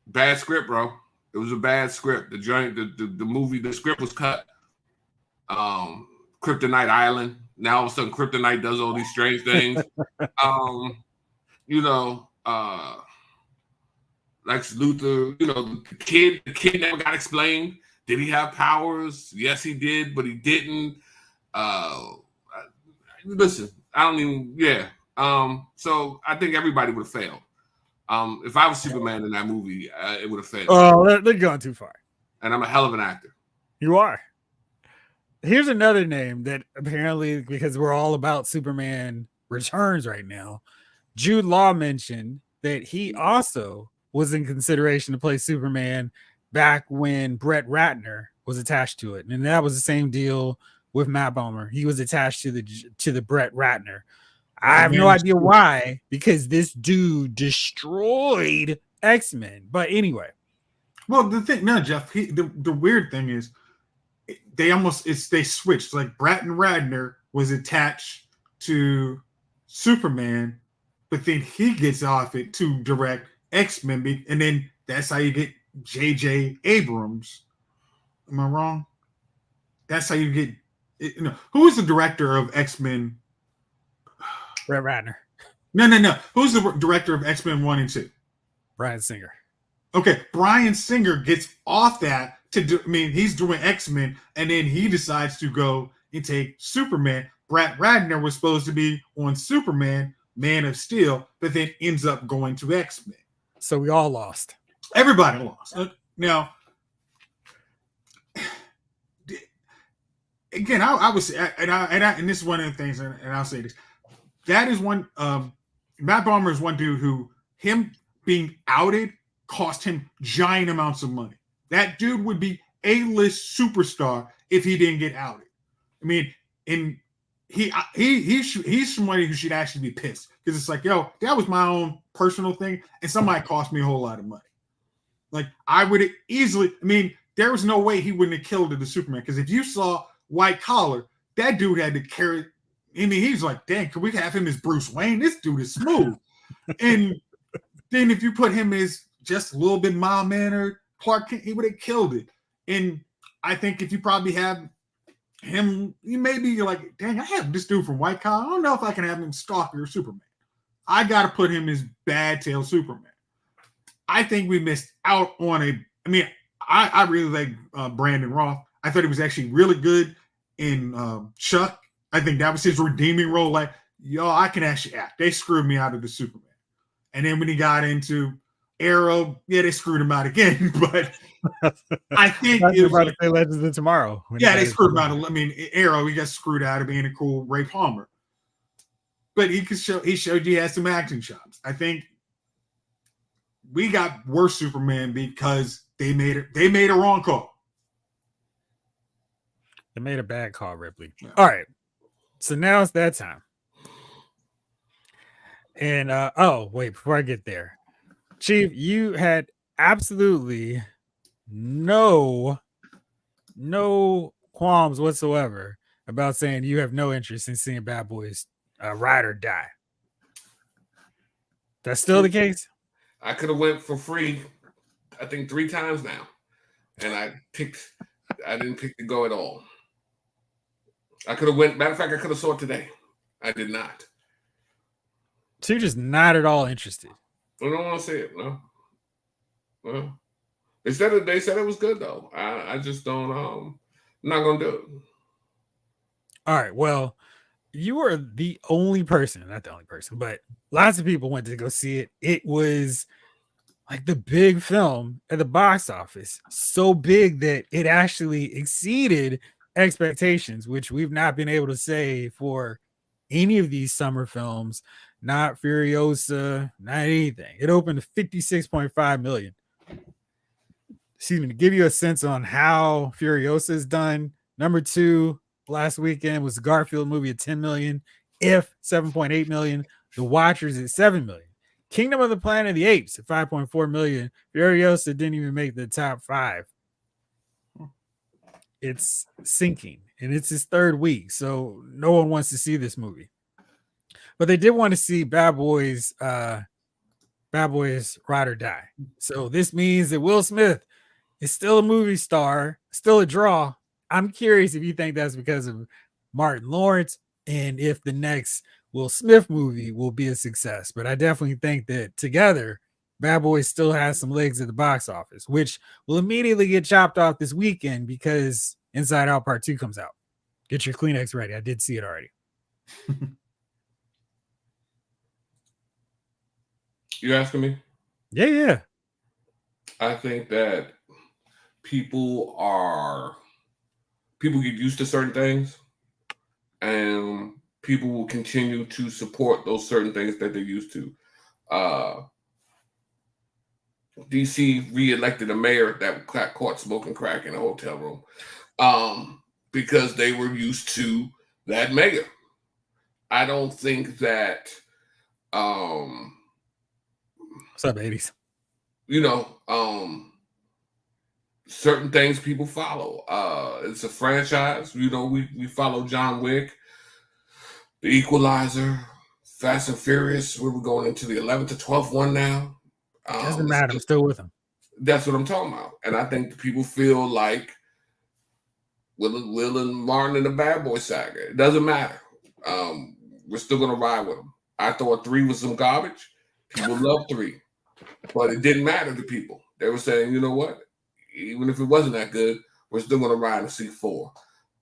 C: bad script, bro. It was a bad script. The movie, the script was cut. Kryptonite Island. Now all of a sudden Kryptonite does all these strange things. Lex Luthor, the kid never got explained. Did he have powers? Yes, he did, but he didn't. Listen, I don't even, yeah. So I think everybody would have failed. If I was Superman in that movie, it would have failed.
A: Oh, they're going too far.
C: And I'm a hell of an actor.
A: You are. Here's another name that apparently, because we're all about Superman Returns right now, Jude Law mentioned that he also was in consideration to play Superman back when Brett Ratner was attached to it. And that was the same deal with Matt Bomer. He was attached to the Brett Ratner. I have no idea why, because this dude destroyed X-Men. But anyway.
B: Well, Jeff, the weird thing is they switched. Like Brett Ratner was attached to Superman, but then he gets off it to direct X-Men, and then that's how you get J.J. Abrams. Am I wrong? That's how you get. Who is the director of X-Men?
A: Brett Ratner.
B: No. Who's the director of X-Men 1 and 2?
A: Bryan Singer.
B: Okay, Bryan Singer gets off that he's doing X-Men, and then he decides to go and take Superman. Brett Ratner was supposed to be on Superman, Man of Steel, but then ends up going to X-Men.
A: So we all lost.
B: Everybody lost. Now, again, I was, and this is one of the things, and I'll say this. That is one. Matt Bomer is one dude who him being outed cost him giant amounts of money. That dude would be A-list superstar if he didn't get outed. I mean, he's somebody who should actually be pissed because it's like, yo, that was my own personal thing, and somebody cost me a whole lot of money. Like I would easily. I mean, there was no way he wouldn't have killed the Superman because if you saw White Collar, that dude had to carry. I mean, he's like, dang, can we have him as Bruce Wayne? This dude is smooth. And then if you put him as just a little bit mild mannered Clark Kent, he would have killed it. And I think if you probably have him, you're like, dang, I have this dude from White Collar. I don't know if I can have him Stalker or Superman. I got to put him as Bad Tail Superman. I think we missed out on I really like Brandon Roth. I thought he was actually really good in Chuck. I think that was his redeeming role. Like, yo, I can actually act. They screwed me out of the Superman. And then when he got into Arrow, yeah, they screwed him out again. But I think
A: it was about to say Legends of Tomorrow.
B: Yeah, they screwed him out. I mean, Arrow, he got screwed out of being a cool Ray Palmer. But he showed you he had some acting chops. I think we got worse Superman because they made a wrong call.
A: They made a bad call, Ripley. Yeah. All right. So now it's that time. And before I get there, Chief, you had absolutely no qualms whatsoever about saying you have no interest in seeing Bad Boys ride or die. That's still the case?
C: I could have went for free, I think 3 times now. And I didn't pick to go at all. I could have went, matter of fact, I could have saw it today. I did not.
A: So you're just not at all interested?
C: I don't want to see it, no. Well, they said it was good though. I just don't I'm not gonna do it.
A: All right, well, you are the only person, not the only person, but lots of people went to go see it. It was like the big film at the box office, so big that it actually exceeded expectations, which we've not been able to say for any of these summer films, not Furiosa, not anything. It opened to 56.5 million. Excuse me, to give you a sense on how Furiosa is done, number 2 last weekend was the Garfield movie at 10 million, If 7.8 million, The Watchers at 7 million, Kingdom of the Planet of the Apes at 5.4 million. Furiosa didn't even make the top 5. It's sinking, and it's his 3rd week, so no one wants to see this movie. But they did want to see Bad Boys Ride or Die. So this means that Will Smith is still a movie star, still a draw. I'm curious if you think that's because of Martin Lawrence and if the next Will Smith movie will be a success. But I definitely think that together, Bad Boys still has some legs at the box office, which will immediately get chopped off this weekend because Inside Out Part 2 comes out. Get your Kleenex ready. I did see it already.
C: You asking me?
A: Yeah.
C: I think that people get used to certain things, and people will continue to support those certain things that they're used to. DC re-elected a mayor that got caught smoking crack in a hotel room because they were used to that mayor. I don't think that
A: what's up, 80s?
C: Certain things people follow. It's a franchise. We follow John Wick, The Equalizer, Fast and Furious. We're going into the 11th to 12th one now.
A: Doesn't matter. I'm still with him.
C: That's what I'm talking about. And I think people feel like Will and Martin and the Bad Boy saga. It doesn't matter. We're still going to ride with them. I thought 3 was some garbage. People love 3. But it didn't matter to people. They were saying, you know what? Even if it wasn't that good, we're still going to ride and see 4.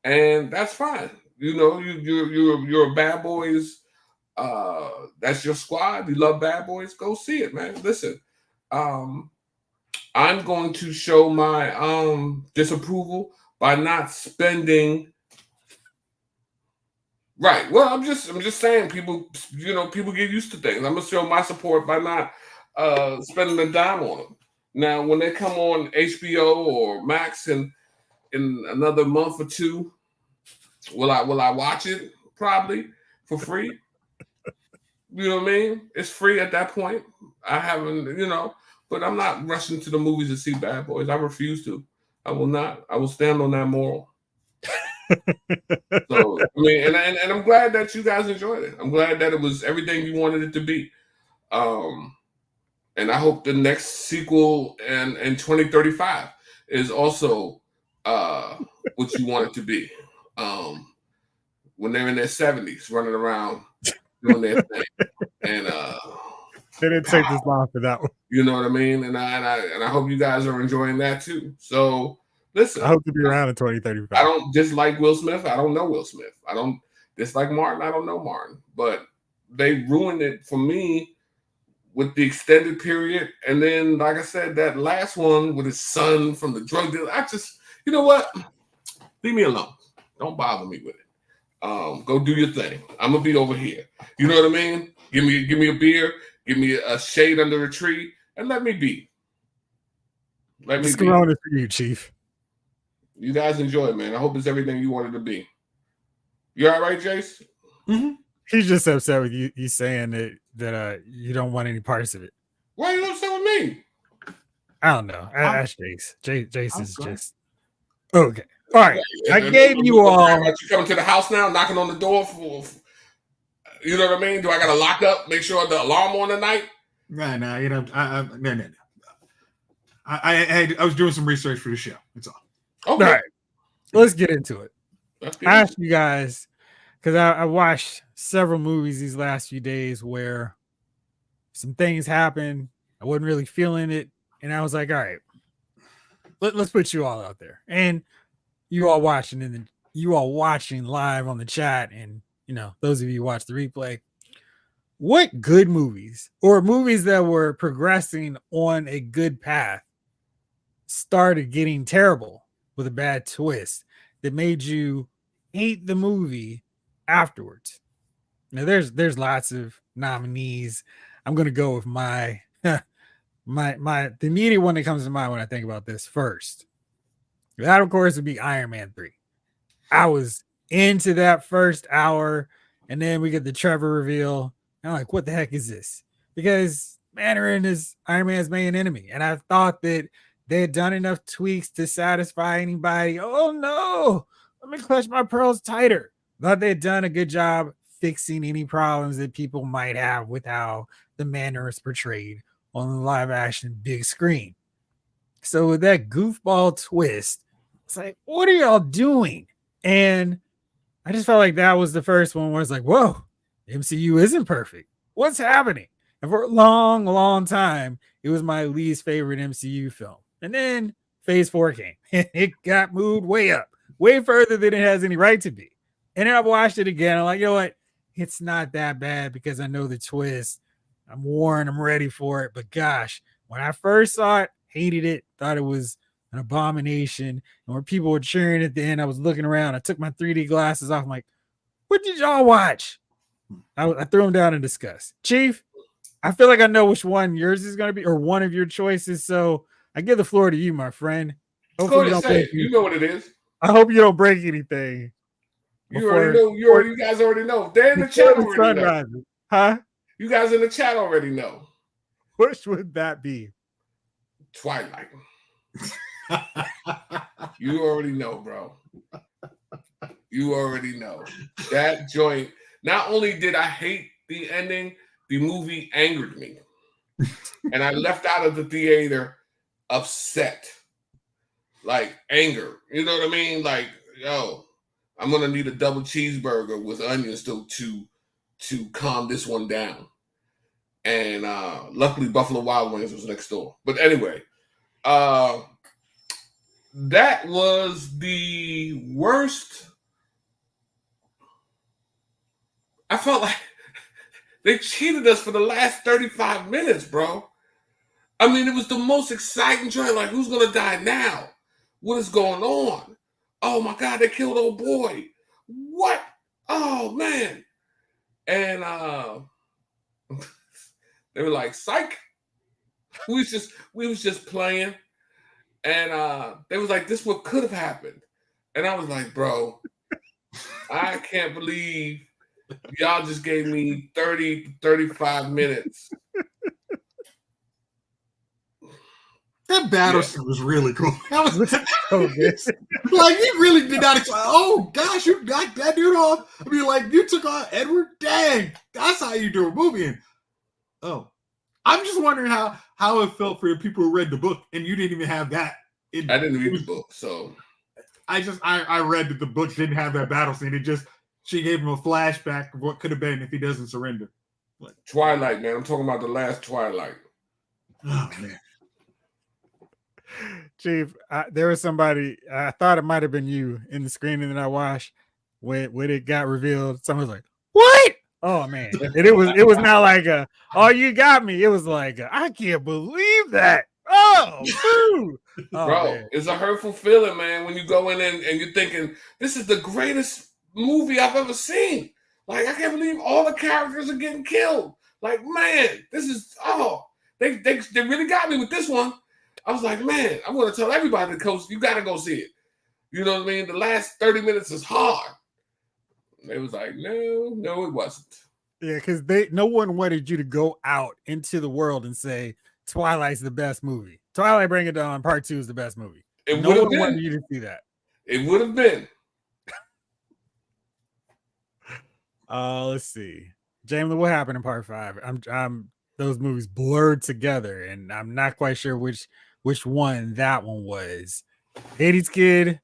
C: And that's fine. You're a Bad Boys. That's your squad. You love Bad Boys. Go see it, man. Listen. I'm going to show my disapproval by not spending. Right. Well, I'm just saying people get used to things. I'm gonna show my support by not spending a dime on them. Now, when they come on HBO or Max in another month or 2, will I watch it? probably for free. You know what I mean? It's free at that point. I haven't, but I'm not rushing to the movies to see Bad Boys. I refuse to. I will not. I will stand on that moral. So I mean, and I'm glad that you guys enjoyed it. I'm glad that it was everything you wanted it to be. And I hope the next sequel in 2035 is also what you want it to be. When they're in their 70s, running around doing their thing, and
A: they didn't take this long for that one.
C: You know what I mean? And I hope you guys are enjoying that too. So listen,
A: I hope to be around in 2035.
C: I don't dislike Will Smith. I don't know Will Smith. I don't dislike Martin. I don't know Martin. But they ruined it for me with the extended period. And then, like I said, that last one with his son from the drug dealer. I just, you know what? Leave me alone. Don't bother me with it. Go do your thing. I'm gonna be over here. You know what I mean? Give me a beer. Give me a shade under a tree, and let me be. Let me be.
A: Corona for you, Chief.
C: You guys enjoy it, man. I hope it's everything you wanted to be. You all right, Jace?
B: Mm-hmm.
A: He's just upset with you. He's saying that you don't want any parts of it.
C: Why are you upset with me?
A: I don't know. Ask Jace. Jace is just okay. All right. I gave you all.
C: You coming to the house now, knocking on the door for you know what I mean? Do I got to lock up? Make sure the alarm on tonight?
B: No. No. I was doing some research for the show. That's all.
C: Okay.
A: All right. Let's get into it. I asked you guys because I watched several movies these last few days where some things happened. I wasn't really feeling it, and I was like, all right, let's put you all out there, and you all watching live on the chat, and those of you who watch the replay. What good movies or movies that were progressing on a good path started getting terrible with a bad twist that made you hate the movie afterwards? Now there's lots of nominees. I'm gonna go with my the immediate one that comes to mind when I think about this first. That of course would be Iron Man 3. I was into that first hour, and then we get the Trevor reveal. I'm like, what the heck is this? Because Mandarin is Iron Man's main enemy, and I thought that they had done enough tweaks to satisfy anybody. Oh no, let me clutch my pearls tighter. Thought they had done a good job fixing any problems that people might have with how the Mandarin is portrayed on the live action big screen. So with that goofball twist, it's like, what are y'all doing? And I just felt like that was the first one where it's like, whoa, MCU isn't perfect. What's happening? And for a long, long time, it was my least favorite MCU film. And then Phase 4 came, and it got moved way up, way further than it has any right to be. And then I watched it again. I'm like, you know what? It's not that bad because I know the twist. I'm warned. I'm ready for it. But gosh, when I first saw it, hated it, thought it was an abomination. And when people were cheering at the end, I was looking around. I took my 3D glasses off. I'm like, what did y'all watch? I threw them down in disgust. Chief, I feel like I know which one yours is going to be, or one of your choices. So I give the floor to you, my friend.
C: Hopefully you don't say it. You know what it is.
A: I hope you don't break anything.
C: You already know. You guys already know. They're in the chat already know.
A: Huh?
C: You guys in the chat already know.
A: Which would that be?
C: Twilight. You already know, bro. You already know. That joint. Not only did I hate the ending, the movie angered me. And I left out of the theater upset. Like anger. You know what I mean? Like, yo, I'm going to need a double cheeseburger with onions to calm this one down. And luckily Buffalo Wild Wings was next door. But anyway, that was the worst. I felt like they cheated us for the last 35 minutes, bro. I mean, it was the most exciting joint. Like, who's going to die now? What is going on? Oh, my God, they killed old boy. What? Oh, man. And they were like, psych. We was just playing. And they was like, this what could have happened. And I was like, bro, I can't believe Y'all just gave me 30, 35 minutes.
B: That battle scene was really cool. That was
A: so good.
B: Like, you really did not expect, oh gosh, you knocked that dude off. I mean, like, you took on Edward. Dang, that's how you do a movie. And I'm just wondering how it felt for the people who read the book, and you didn't even have that.
C: I didn't read the book, so
B: I read that the book didn't have that battle scene. She gave him a flashback of what could have been if he doesn't surrender.
C: Like, Twilight, man. I'm talking about the last Twilight.
B: Oh man.
A: Chief, there was somebody, I thought it might have been you in the screening that I watched when it got revealed. Someone was like, what? Oh man. And it was not like oh, you got me. It was like I can't believe that. Oh,
C: bro,
A: man.
C: It's a hurtful feeling, man, when you go in and you're thinking, this is the greatest movie I've ever seen. Like, I can't believe all the characters are getting killed. Like, man, this is they really got me with this one. I was like, man, I'm going to tell everybody, Coach, you got to go see it. You know what I mean? The last 30 minutes is hard. They was like, no, it wasn't.
A: Yeah, because no one wanted you to go out into the world and say Twilight's the best movie. Twilight Bring It On Part 2 is the best movie. No one wanted you to see that.
C: It would have been.
A: Let's see. James, what happened in Part 5? I'm those movies blurred together, and I'm not quite sure which one that one was. Hades Kid,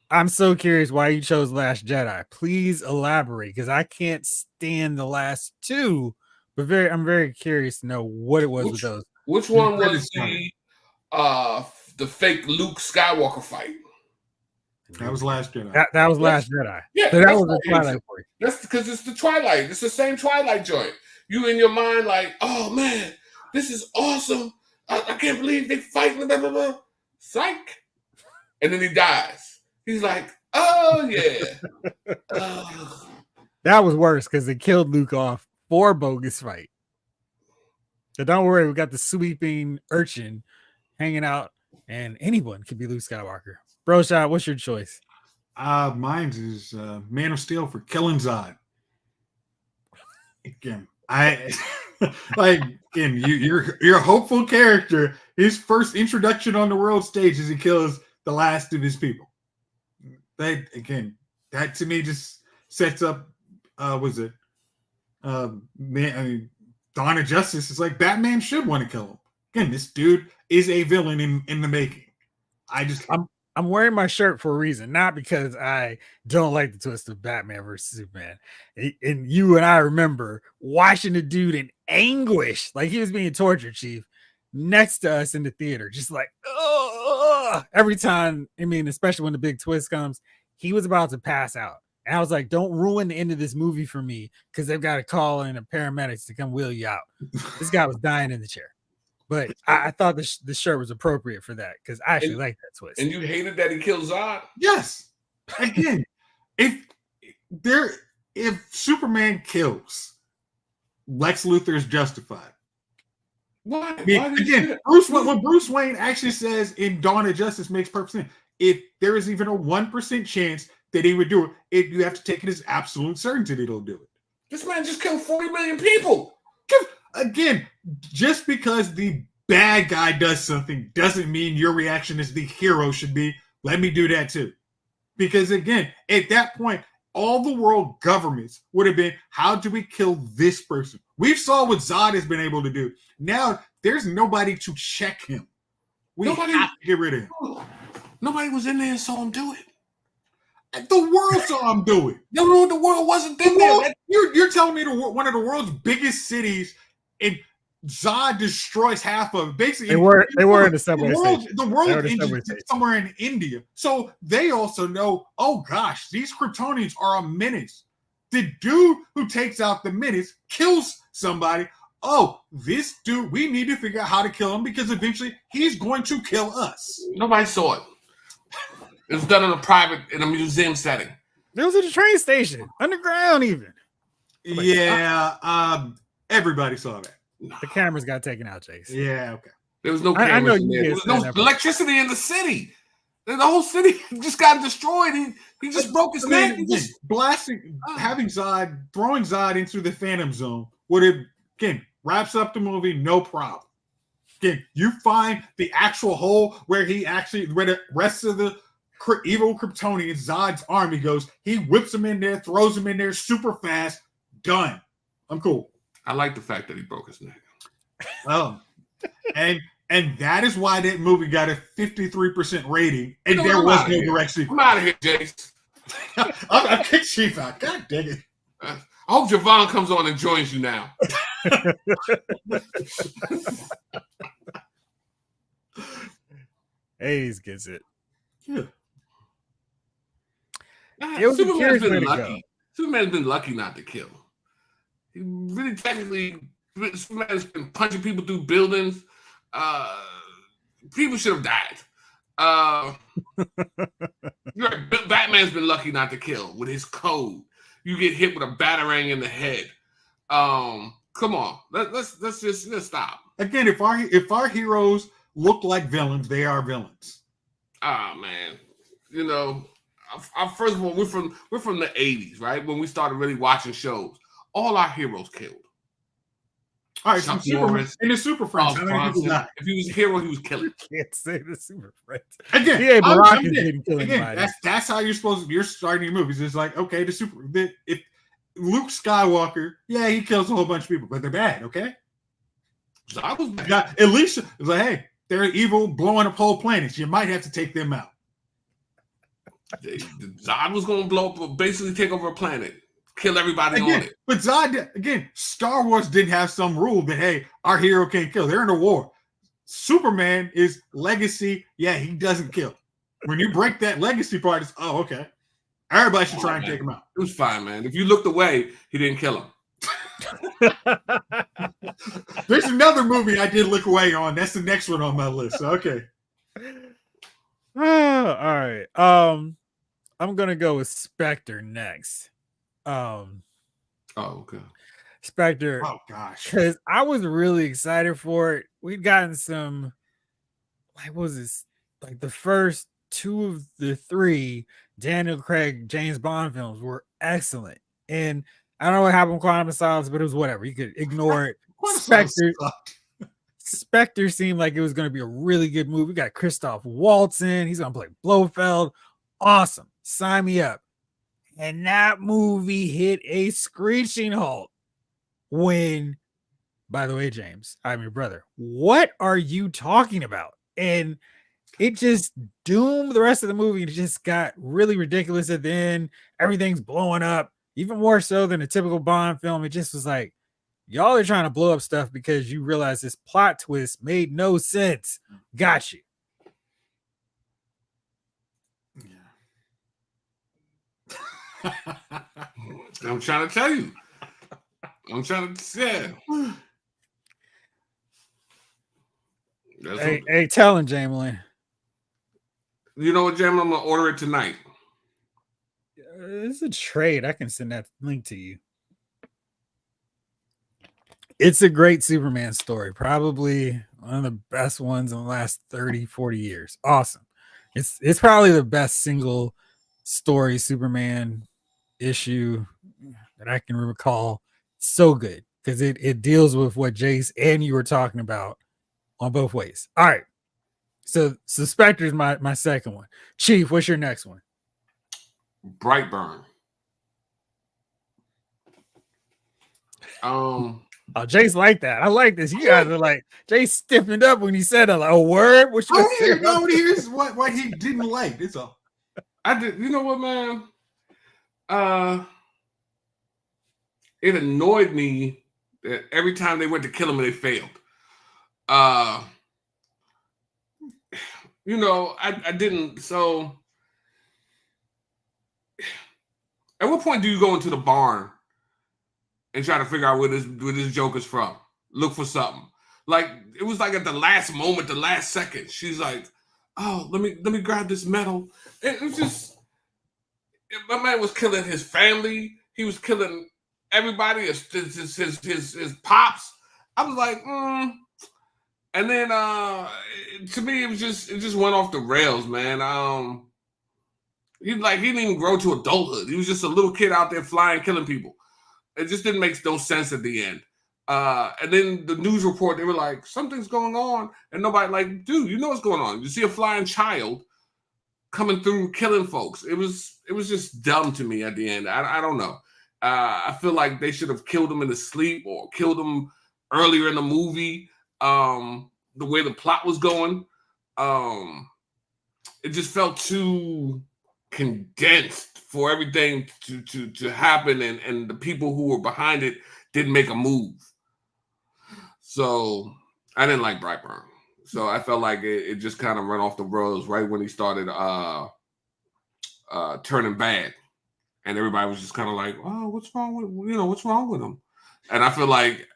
A: I'm so curious why you chose Last Jedi. Please elaborate, because I can't stand the last two, but I'm very curious to know what it was with those.
C: Which one was the fake Luke Skywalker fight?
B: That was Last Jedi.
A: That was Last Jedi.
C: Yeah,
A: so that was the Twilight for you.
C: That's because it's the Twilight. It's the same Twilight joint. You in your mind like, oh man, this is awesome. I can't believe they fighting. Blah, blah, blah. Psych. And then he dies. He's like, oh yeah.
A: That was worse because they killed Luke off for a bogus fight. So don't worry, we got the sweeping urchin hanging out, and anyone could be Luke Skywalker. Bro Shot, what's your choice?
B: Mine is Man of Steel for killing Zod. Again, you're a hopeful character. His first introduction on the world stage is he kills the last of his people. That to me just sets up Dawn of Justice is like Batman should want to kill him. Again, this dude is a villain in the making.
A: I'm wearing my shirt for a reason, not because I don't like the twist of Batman versus Superman. And you and I remember watching the dude in anguish, like he was being tortured, Chief, next to us in the theater, just like, every time. I mean, especially when the big twist comes, he was about to pass out. And I was like, don't ruin the end of this movie for me, because they've got to call in a paramedics to come wheel you out. This guy was dying in the chair. But I thought the shirt was appropriate for that, because I actually like that twist.
C: And you hated that he killed Zod?
B: Yes. Again, if Superman kills, Lex Luthor is justified.
C: Why?
B: Again, what Bruce Wayne actually says in Dawn of Justice makes perfect sense. If there is even a 1% chance that he would do it, you have to take it as absolute certainty that he'll do it.
C: This man just killed 40 million people.
B: Again, just because the bad guy does something doesn't mean your reaction as the hero should be, let me do that too. Because again, at that point, all the world governments would have been, how do we kill this person? We've saw what Zod has been able to do. Now, there's nobody to check him. We have to get rid of him.
C: Nobody was in there and saw him do it.
B: The world saw him do it.
C: No, the world wasn't in there.
B: You're telling me one of the world's biggest cities, and Zod destroys half of it. Basically,
A: they were in the subway station.
B: The world is somewhere in India. So they also know, oh gosh, these Kryptonians are a menace. The dude who takes out the menace kills somebody. Oh, this dude, we need to figure out how to kill him, because eventually he's going to kill us.
C: Nobody saw it. It was done in a museum setting.
A: It was at a train station, underground even.
B: Yeah, everybody saw that.
A: The cameras got taken out, Chase.
B: Yeah, okay.
C: There was no cameras in there.
A: There
C: was no electricity in the city. The whole city just got destroyed. He just broke his neck. He just
B: blasting, having Zod, throwing Zod into the Phantom Zone would have, again, wraps up the movie, no problem. Again, you find the actual hole where the rest of the evil Kryptonian, Zod's army goes, he whips him in there, throws him in there super fast, done. I'm cool.
C: I like the fact that he broke his neck.
B: And that is why that movie got a 53% rating, and there was no direct sequel.
C: I'm out of here, Jace.
B: I kicked Chief out. God dang it.
C: I hope Javon comes on and joins you now.
A: Hayes gets it.
B: Yeah.
C: Superman's been lucky. Superman's been lucky not to kill. He really technically, Superman's been punching people through buildings. People should have died. You're right. Batman's been lucky not to kill with his code. You get hit with a batarang in the head. Come on, let's stop.
B: Again, if our heroes look like villains, they are villains.
C: Man, you know, first of all, we're from the 80s, right? When we started really watching shows, all our heroes killed.
B: All right, some Superman in the Super Friends. How many people died?
C: If he was a hero, he was killing.
A: Can't say the Super Friends.
B: Again,
A: he ain't didn't kill anybody.
B: That's how you're starting your movies. It's like, okay, if Luke Skywalker, yeah, he kills a whole bunch of people, but they're bad, okay?
C: So I was bad.
B: Yeah, at least it's like, hey, they're evil, blowing up whole planets. You might have to take them out.
C: Zod was going to blow up, basically take over a planet, kill everybody on it.
B: But Zod, again, Star Wars didn't have some rule that, hey, our hero can't kill. They're in a war. Superman is legacy. Yeah, he doesn't kill. When you break that legacy part, it's, oh, okay. Everybody should try and take him out.
C: It was fine, man. If you looked away, he didn't kill him.
B: There's another movie I did look away on. That's the next one on my list. Okay.
A: All right. I'm gonna go with Spectre next.
C: Okay.
A: Spectre.
B: Oh gosh.
A: Because I was really excited for it. We'd gotten some, like, what was this? Like the first two of the three Daniel Craig James Bond films were excellent. And I don't know what happened with Quantum of Solace, but it was whatever. You could ignore it. Spectre seemed like it was going to be a really good movie. We got Christoph Waltz in. He's going to play Blofeld. Awesome. Sign me up. And that movie hit a screeching halt when, by the way, James, I'm your brother. What are you talking about? And it just doomed the rest of the movie. It just got really ridiculous at the end. Everything's blowing up, even more so than a typical Bond film. It just was like, y'all are trying to blow up stuff because you realize this plot twist made no sense. Got you.
B: Yeah.
C: I'm trying to tell you. I'm trying to say.
A: Hey, tell him, Jamelin.
C: You know what, Jamelin? I'm going to order it tonight.
A: It's a trade. I can send that link to you. It's a great Superman story. Probably one of the best ones in the last 30, 40 years. Awesome. It's probably the best single story Superman issue that I can recall. So good because it deals with what Jace and you were talking about on both ways. All right. So Spectre's my second one. Chief, what's your next one?
C: Brightburn.
A: Oh, Jace like that. I like this. You guys are like, Jace stiffened up when he said a word. What you
B: here's what he didn't like. That's all.
C: I did. You know what, man? It annoyed me that every time they went to kill him, they failed. You know, I didn't. So, at what point do you go into the barn and try to figure out where this Joker's from? Look for something. Like it was like at the last moment, the last second, she's like, "Oh, let me grab this metal." It was just my man was killing his family. He was killing everybody. His pops. I was like, And then to me, it just went off the rails, man. He didn't even grow to adulthood. He was just a little kid out there flying, killing people. It just didn't make no sense at the end. And then the news report, they were like, something's going on. And nobody like, dude, you know what's going on. You see a flying child coming through killing folks. It was just dumb to me at the end. I don't know. I feel like they should have killed him in his sleep or killed him earlier in the movie. The way the plot was going. It just felt too condensed for everything to happen, and the people who were behind it didn't make a move. So I didn't like Brightburn. So I felt like it just kind of ran off the rails right when he started turning bad, and everybody was just kind of like, "Oh, what's wrong with him?" And I feel like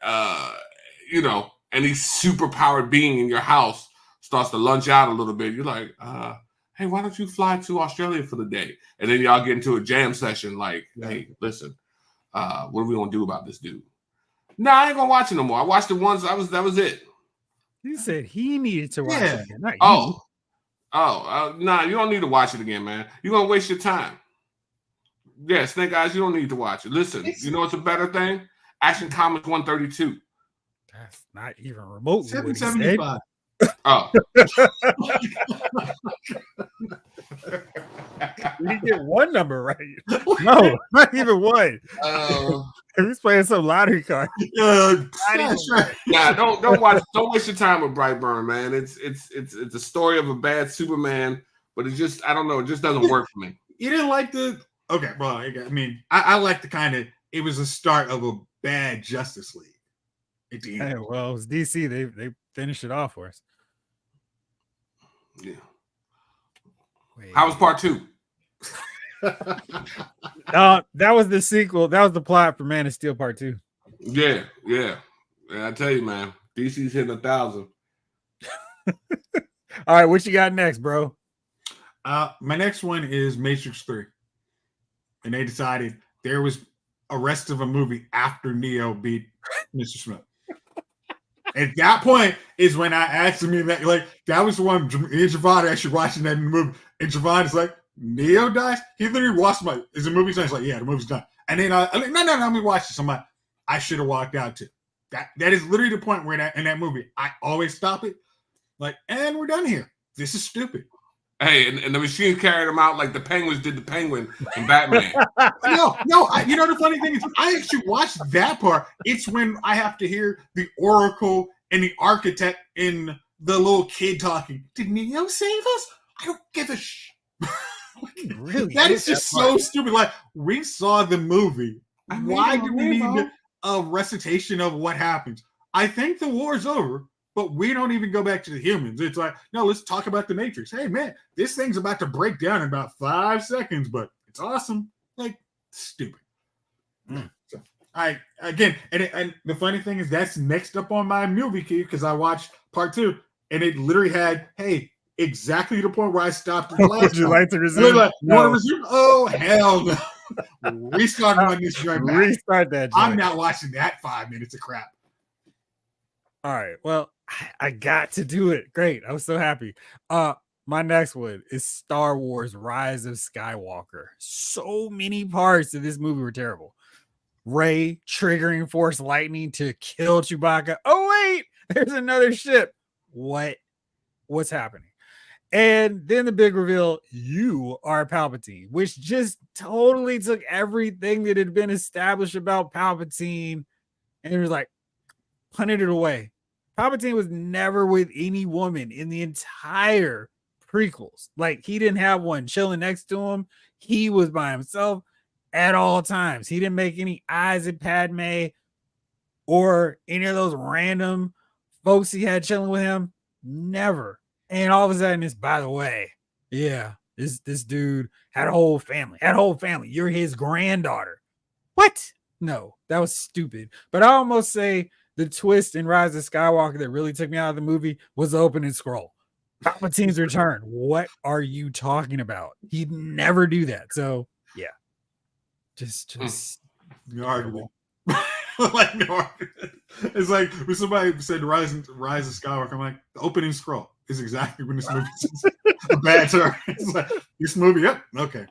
C: any super powered being in your house starts to lunch out a little bit. You're like, hey, why don't you fly to Australia for the day? And then y'all get into a jam session like, hey, listen, what are we going to do about this dude? No, I ain't going to watch it no more. I watched it once. That was it.
A: He said he needed to watch it again, not
C: you. Nah, you don't need to watch it again, man. You're going to waste your time. Yeah, Snake Eyes, you don't need to watch it. Listen, you know what's a better thing? Action Comics 132.
A: That's not even remotely
B: 775.
C: Oh.
A: We get one number right. No, not even one. He's playing some lottery card.
C: Don't waste your time with Brightburn, man. It's a story of a bad Superman, but it just, I don't know, it just doesn't work for me.
B: You didn't like okay, well, I mean, I like the kind of, it was the start of a bad Justice League.
A: Hey, well, it was DC. They finished it off for us.
C: Yeah. How was part 2?
A: That was the sequel. That was the plot for Man of Steel Part 2.
C: Yeah. I tell you, man, DC's hitting 1,000.
A: All right, what you got next, bro?
B: My next one is Matrix 3. And they decided there was a rest of a movie after Neo beat Mr. Smith. At that point is when I asked him that, like, that was the one. Me and Javon actually watching that movie, and Javon is like, Neo dies. He literally watched is the movie done? He's like, yeah, the movie's done. And then I'm like, no, let me watch this. I'm like, I should have walked out too. That is literally the point where in that movie, I always stop it, like, and we're done here. This is stupid.
C: Hey, and the machine carried him out like the Penguins did the Penguin in Batman.
B: No. You know the funny thing is, I actually watched that part. It's when I have to hear the Oracle and the Architect and the little kid talking. Did Neo save us? I don't give a
A: Really?
B: That is just so stupid. Like, we saw the movie. Why do we need a recitation of what happens? I think the war's over. But we don't even go back to the humans. It's like, no, let's talk about the Matrix. Hey, man, this thing's about to break down in about 5 seconds, but it's awesome. Like, stupid. So, again, and the funny thing is that's next up on my movie queue because I watched part 2, and it literally had, hey, exactly the point where I stopped.
A: Would you like to resume?
B: Like, no. Resume? Oh, hell no. Restart on this joint.
A: Restart that joint.
B: I'm not watching that 5 minutes of crap.
A: All right. Well, I got to do it. Great. I was so happy. My next one is Star Wars Rise of Skywalker. So many parts of this movie were terrible. Rey triggering Force lightning to kill Chewbacca. Oh, wait, there's another ship. What's happening? And then the big reveal, you are Palpatine, which just totally took everything that had been established about Palpatine and it was like, punted it away. Palpatine was never with any woman in the entire prequels. Like, he didn't have one chilling next to him. He was by himself at all times. He didn't make any eyes at Padme or any of those random folks he had chilling with him. Never. And all of a sudden, it's, by the way, yeah, this dude had a whole family. You're his granddaughter. What? No, that was stupid. But I almost say the twist in Rise of Skywalker that really took me out of the movie was the opening scroll. Palpatine's return. What are you talking about? He'd never do that. So, yeah. Just
B: argument. Like no, it's like when somebody said Rise of Skywalker. I'm like, the opening scroll is exactly when this movie's a bad turn. It's like this movie. Yep. Okay.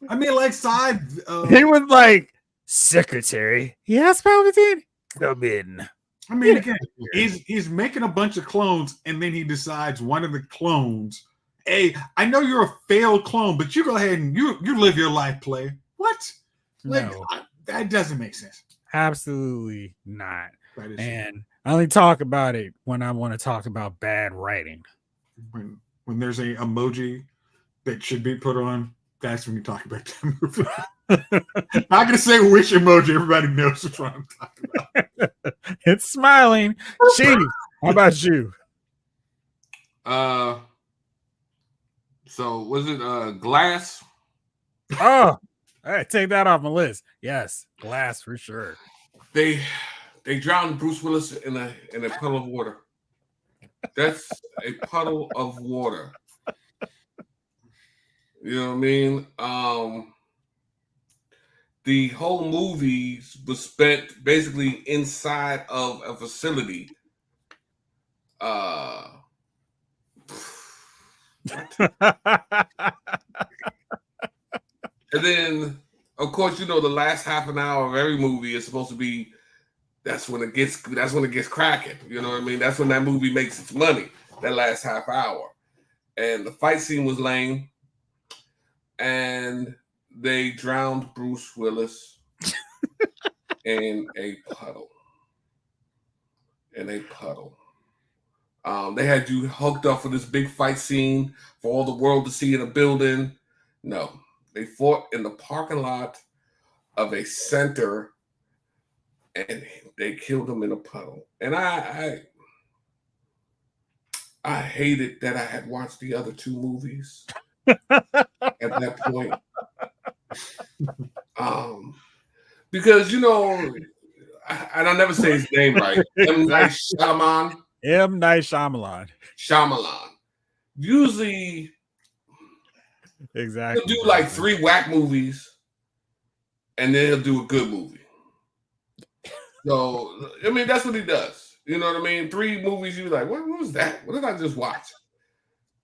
B: I mean, like side.
A: He was like, Secretary. Yes, Palpatine. Come in.
B: I mean, again, he's making a bunch of clones, and then he decides one of the clones. Hey, I know you're a failed clone, but you go ahead and you live your life, play. What? Like
A: No.
B: that doesn't make sense.
A: Absolutely not.
B: That is
A: And I only talk about it when I want to talk about bad writing.
B: When there's a emoji that should be put on, that's when you talk about that movie. Not gonna say which emoji. Everybody knows which one I'm talking about.
A: It's smiling. Chief, how about you?
C: So was it Glass?
A: Oh, I take that off my list. Yes, Glass for sure.
C: They drowned Bruce Willis in a puddle of water. That's a puddle of water. You know what I mean? The whole movie was spent basically inside of a facility. And then, of course, you know the last half an hour of every movie is supposed to be. That's when it gets cracking. You know what I mean? That's when that movie makes its money. That last half hour, and the fight scene was lame, and they drowned Bruce Willis in a puddle. They had you hooked up for this big fight scene for all the world to see in a building. No, they fought in the parking lot of a center, and they killed him in a puddle. And I hated that I had watched the other two movies at that point. Because, you know, and I'll never say his name right. M. Night Shyamalan.
A: M. Night Shyamalan.
C: Usually,
A: exactly.
C: He'll do like 3 whack movies, and then he'll do a good movie. So, I mean, that's what he does. You know what I mean? 3 movies, you're like, what was that? What did I just watch?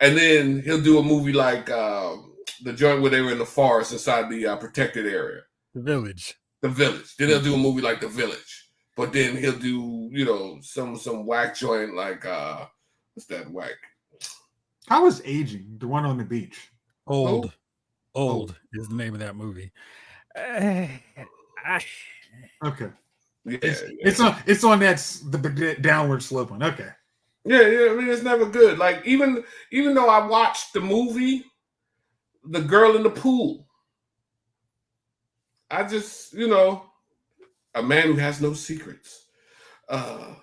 C: And then he'll do a movie like the joint where they were in the forest inside the protected area.
A: The Village.
C: Then he'll do a movie like The Village. But then he'll do, you know, some whack joint like, what's that whack?
B: How was Aging? The one on the beach.
A: Old is the name of that movie.
B: Okay.
C: Yeah,
B: it's on the downward slope one. Okay.
C: Yeah. I mean, it's never good. Like even though I watched the movie, The Girl in the Pool, I just, you know, a man who has no secrets. The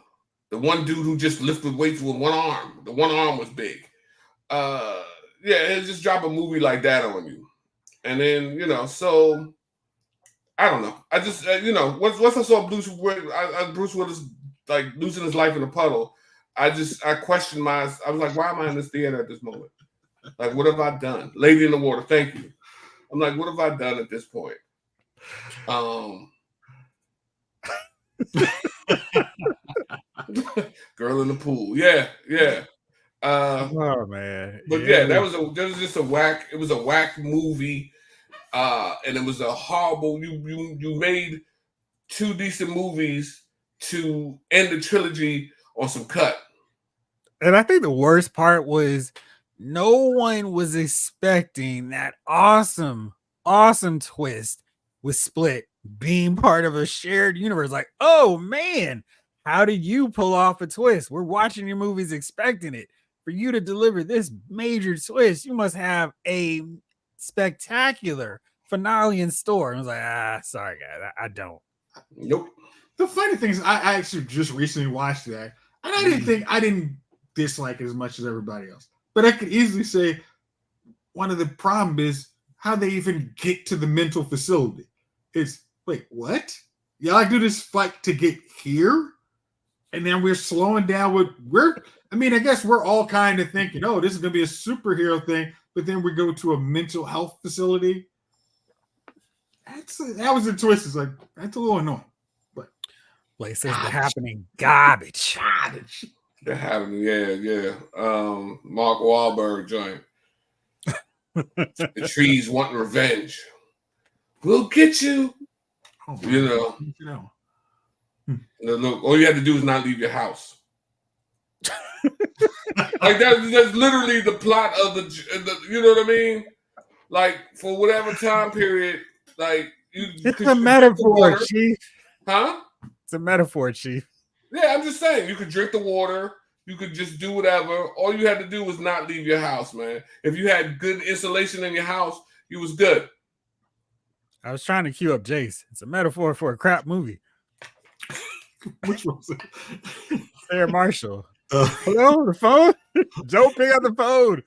C: one dude who just lifted weights with one arm. The one arm was big. He'll just drop a movie like that on you, and then you know. So I don't know. I just you know, once I saw Bruce Willis like losing his life in a puddle, I questioned I was like, why am I in this theater at this moment? Like, what have I done? Lady in the Water, thank you. I'm like, what have I done at this point? Girl in the Pool, yeah.
A: Oh man!
C: But yeah, that was just a whack. It was a whack movie, and it was a horrible. You made 2 decent movies to end the trilogy on some cut.
A: And I think the worst part was no one was expecting that awesome twist with Split being part of a shared universe. Like, oh man, how did you pull off a twist? We're watching your movies expecting it. For you to deliver this major twist, you must have a spectacular finale in store. And I was like, sorry, guys, I don't.
C: Nope.
B: The funny thing is, I actually just recently watched that, and I didn't dislike it as much as everybody else. But I could easily say one of the problems is how they even get to the mental facility. It's wait, what? Y'all do this fight to get here, and then we're slowing down I guess we're all kind of thinking, oh, this is going to be a superhero thing, but then we go to a mental health facility. That was a twist. It's like, that's a little annoying.
A: Place says The Happening. Garbage.
C: The Happening. Yeah. Mark Wahlberg joint. The trees want revenge. We'll get you.
B: Oh,
C: You know. Look, all you have to do is not leave your house. Like that's literally the plot of the. You know what I mean? Like for whatever time period, like
A: it's a metaphor, Chief.
C: Huh?
A: It's a metaphor, Chief.
C: Yeah, I'm just saying. You could drink the water. You could just do whatever. All you had to do was not leave your house, man. If you had good insulation in your house, you was good.
A: I was trying to cue up Jace. It's a metaphor for a crap movie.
B: Which one was it?
A: Sarah Marshall. Hello, the phone? Joe, pick up the phone.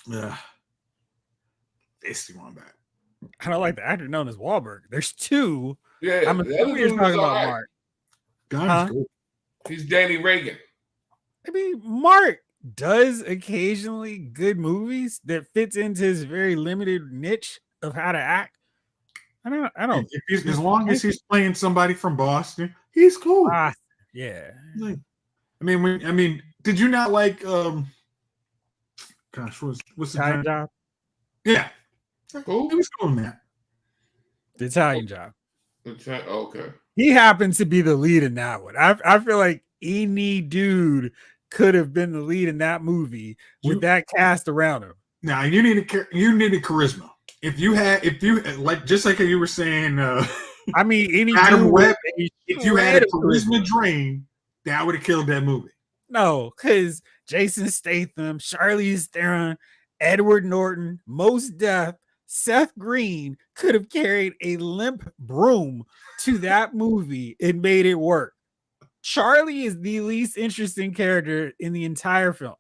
B: Yeah. Tasty one back.
A: I don't like the actor known as Wahlberg. There's two.
C: Yeah,
A: I'm assuming you're talking about Mark.
B: Good.
C: He's Danny Reagan.
A: I mean, Mark does occasionally good movies that fits into his very limited niche of how to act. I don't.
B: As long as he's playing somebody from Boston, he's cool.
A: Yeah.
B: I mean, did you not like? Gosh, what's the
A: Italian Job?
B: Yeah.
C: Who?
B: He was cool in that.
A: The Italian Job.
C: Okay.
A: He happens to be the lead in that one. I feel like any dude could have been the lead in that movie with that cast around him.
B: Now you needed charisma. If you like, just like you were saying,
A: I mean, any
B: Adam
A: dude
B: Webb, if you had a charisma drain, that would have killed that movie.
A: No, because Jason Statham, Charlize Theron, Edward Norton, Mos Def, Seth Green could have carried a limp broom to that movie and made it work. Charlie is the least interesting character in the entire film.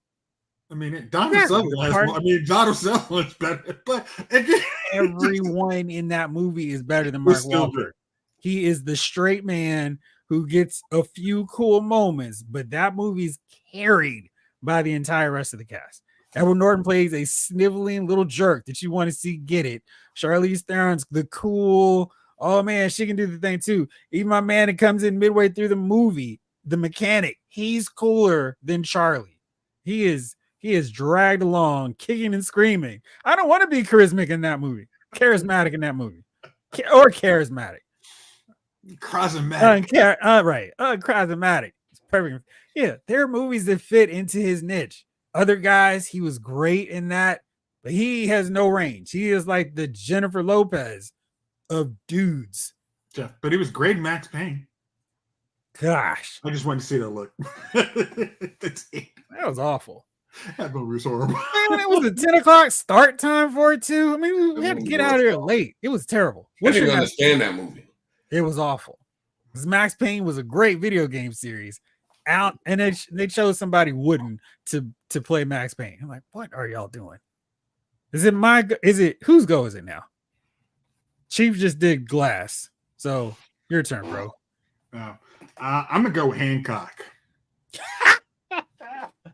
B: I mean, Donald Sutherland's better, but
A: everyone in that movie is better than Mark Wahlberg. He is the straight man who gets a few cool moments, but that movie's carried by the entire rest of the cast. Edward Norton plays a sniveling little jerk that you want to see get it. Charlize Theron's the cool, oh man, she can do the thing too. Even my man that comes in midway through the movie, the mechanic, he's cooler than Charlie. He is dragged along, kicking and screaming. I don't want to be charismatic in that movie. Charismatic in that movie. Or charismatic.
B: Charismatic.
A: Charismatic. It's perfect. Yeah, there are movies that fit into his niche. Other guys, he was great in that, but he has no range. He is like the Jennifer Lopez of dudes.
B: Yeah, but he was great in Max Payne.
A: Gosh.
B: I just wanted to see that look. That's it.
A: That was awful.
B: That movie was horrible.
A: Man, it was a 10 o'clock start time for it too. I mean, we had to get out of here late. It was terrible.
C: I didn't understand that movie.
A: It was awful. Because Max Payne was a great video game series. Out and they chose somebody wooden to play Max Payne. I'm like, what are y'all doing? Whose go is it now? Chief just did Glass. So your turn, bro.
B: I'm gonna go Hancock.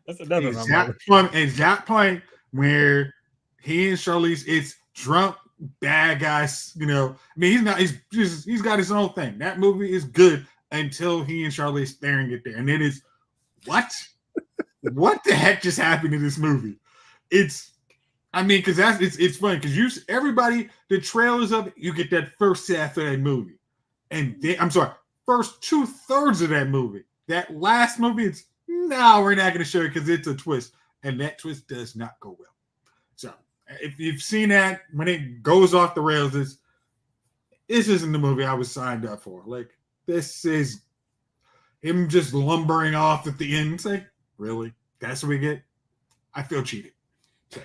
A: That's another
B: exact point where he and Charlize, it's drunk bad guys. You know, I mean, he's got his own thing. That movie is good until he and Charlize Theron get there, and it is what the heck just happened in this movie? It's funny because everybody, the trailers of it, you get that first half of that movie, and then first 2/3 of that movie. That last movie, it's no, we're not going to show it because it's a twist, and that twist does not go well. So if you've seen that, when it goes off the rails, this isn't the movie I was signed up for. Like, this is him just lumbering off at the end. It's like, really? That's what we get? I feel cheated. So,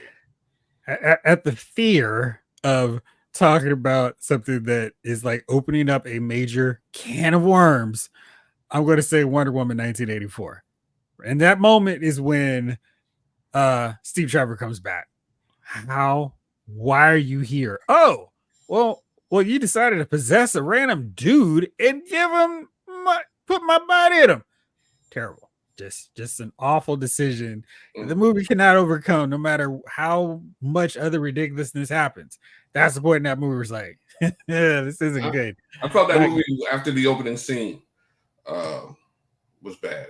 B: yeah.
A: At the fear of talking about something that is like opening up a major can of worms, I'm going to say Wonder Woman 1984. And that moment is when Steve Trevor comes back. Why are you here? Oh, well, you decided to possess a random dude and put my body in him. Terrible. Just an awful decision that the movie cannot overcome, no matter how much other ridiculousness happens. That's the point in that movie was like, yeah, this isn't good.
C: I thought that movie after the opening scene was bad.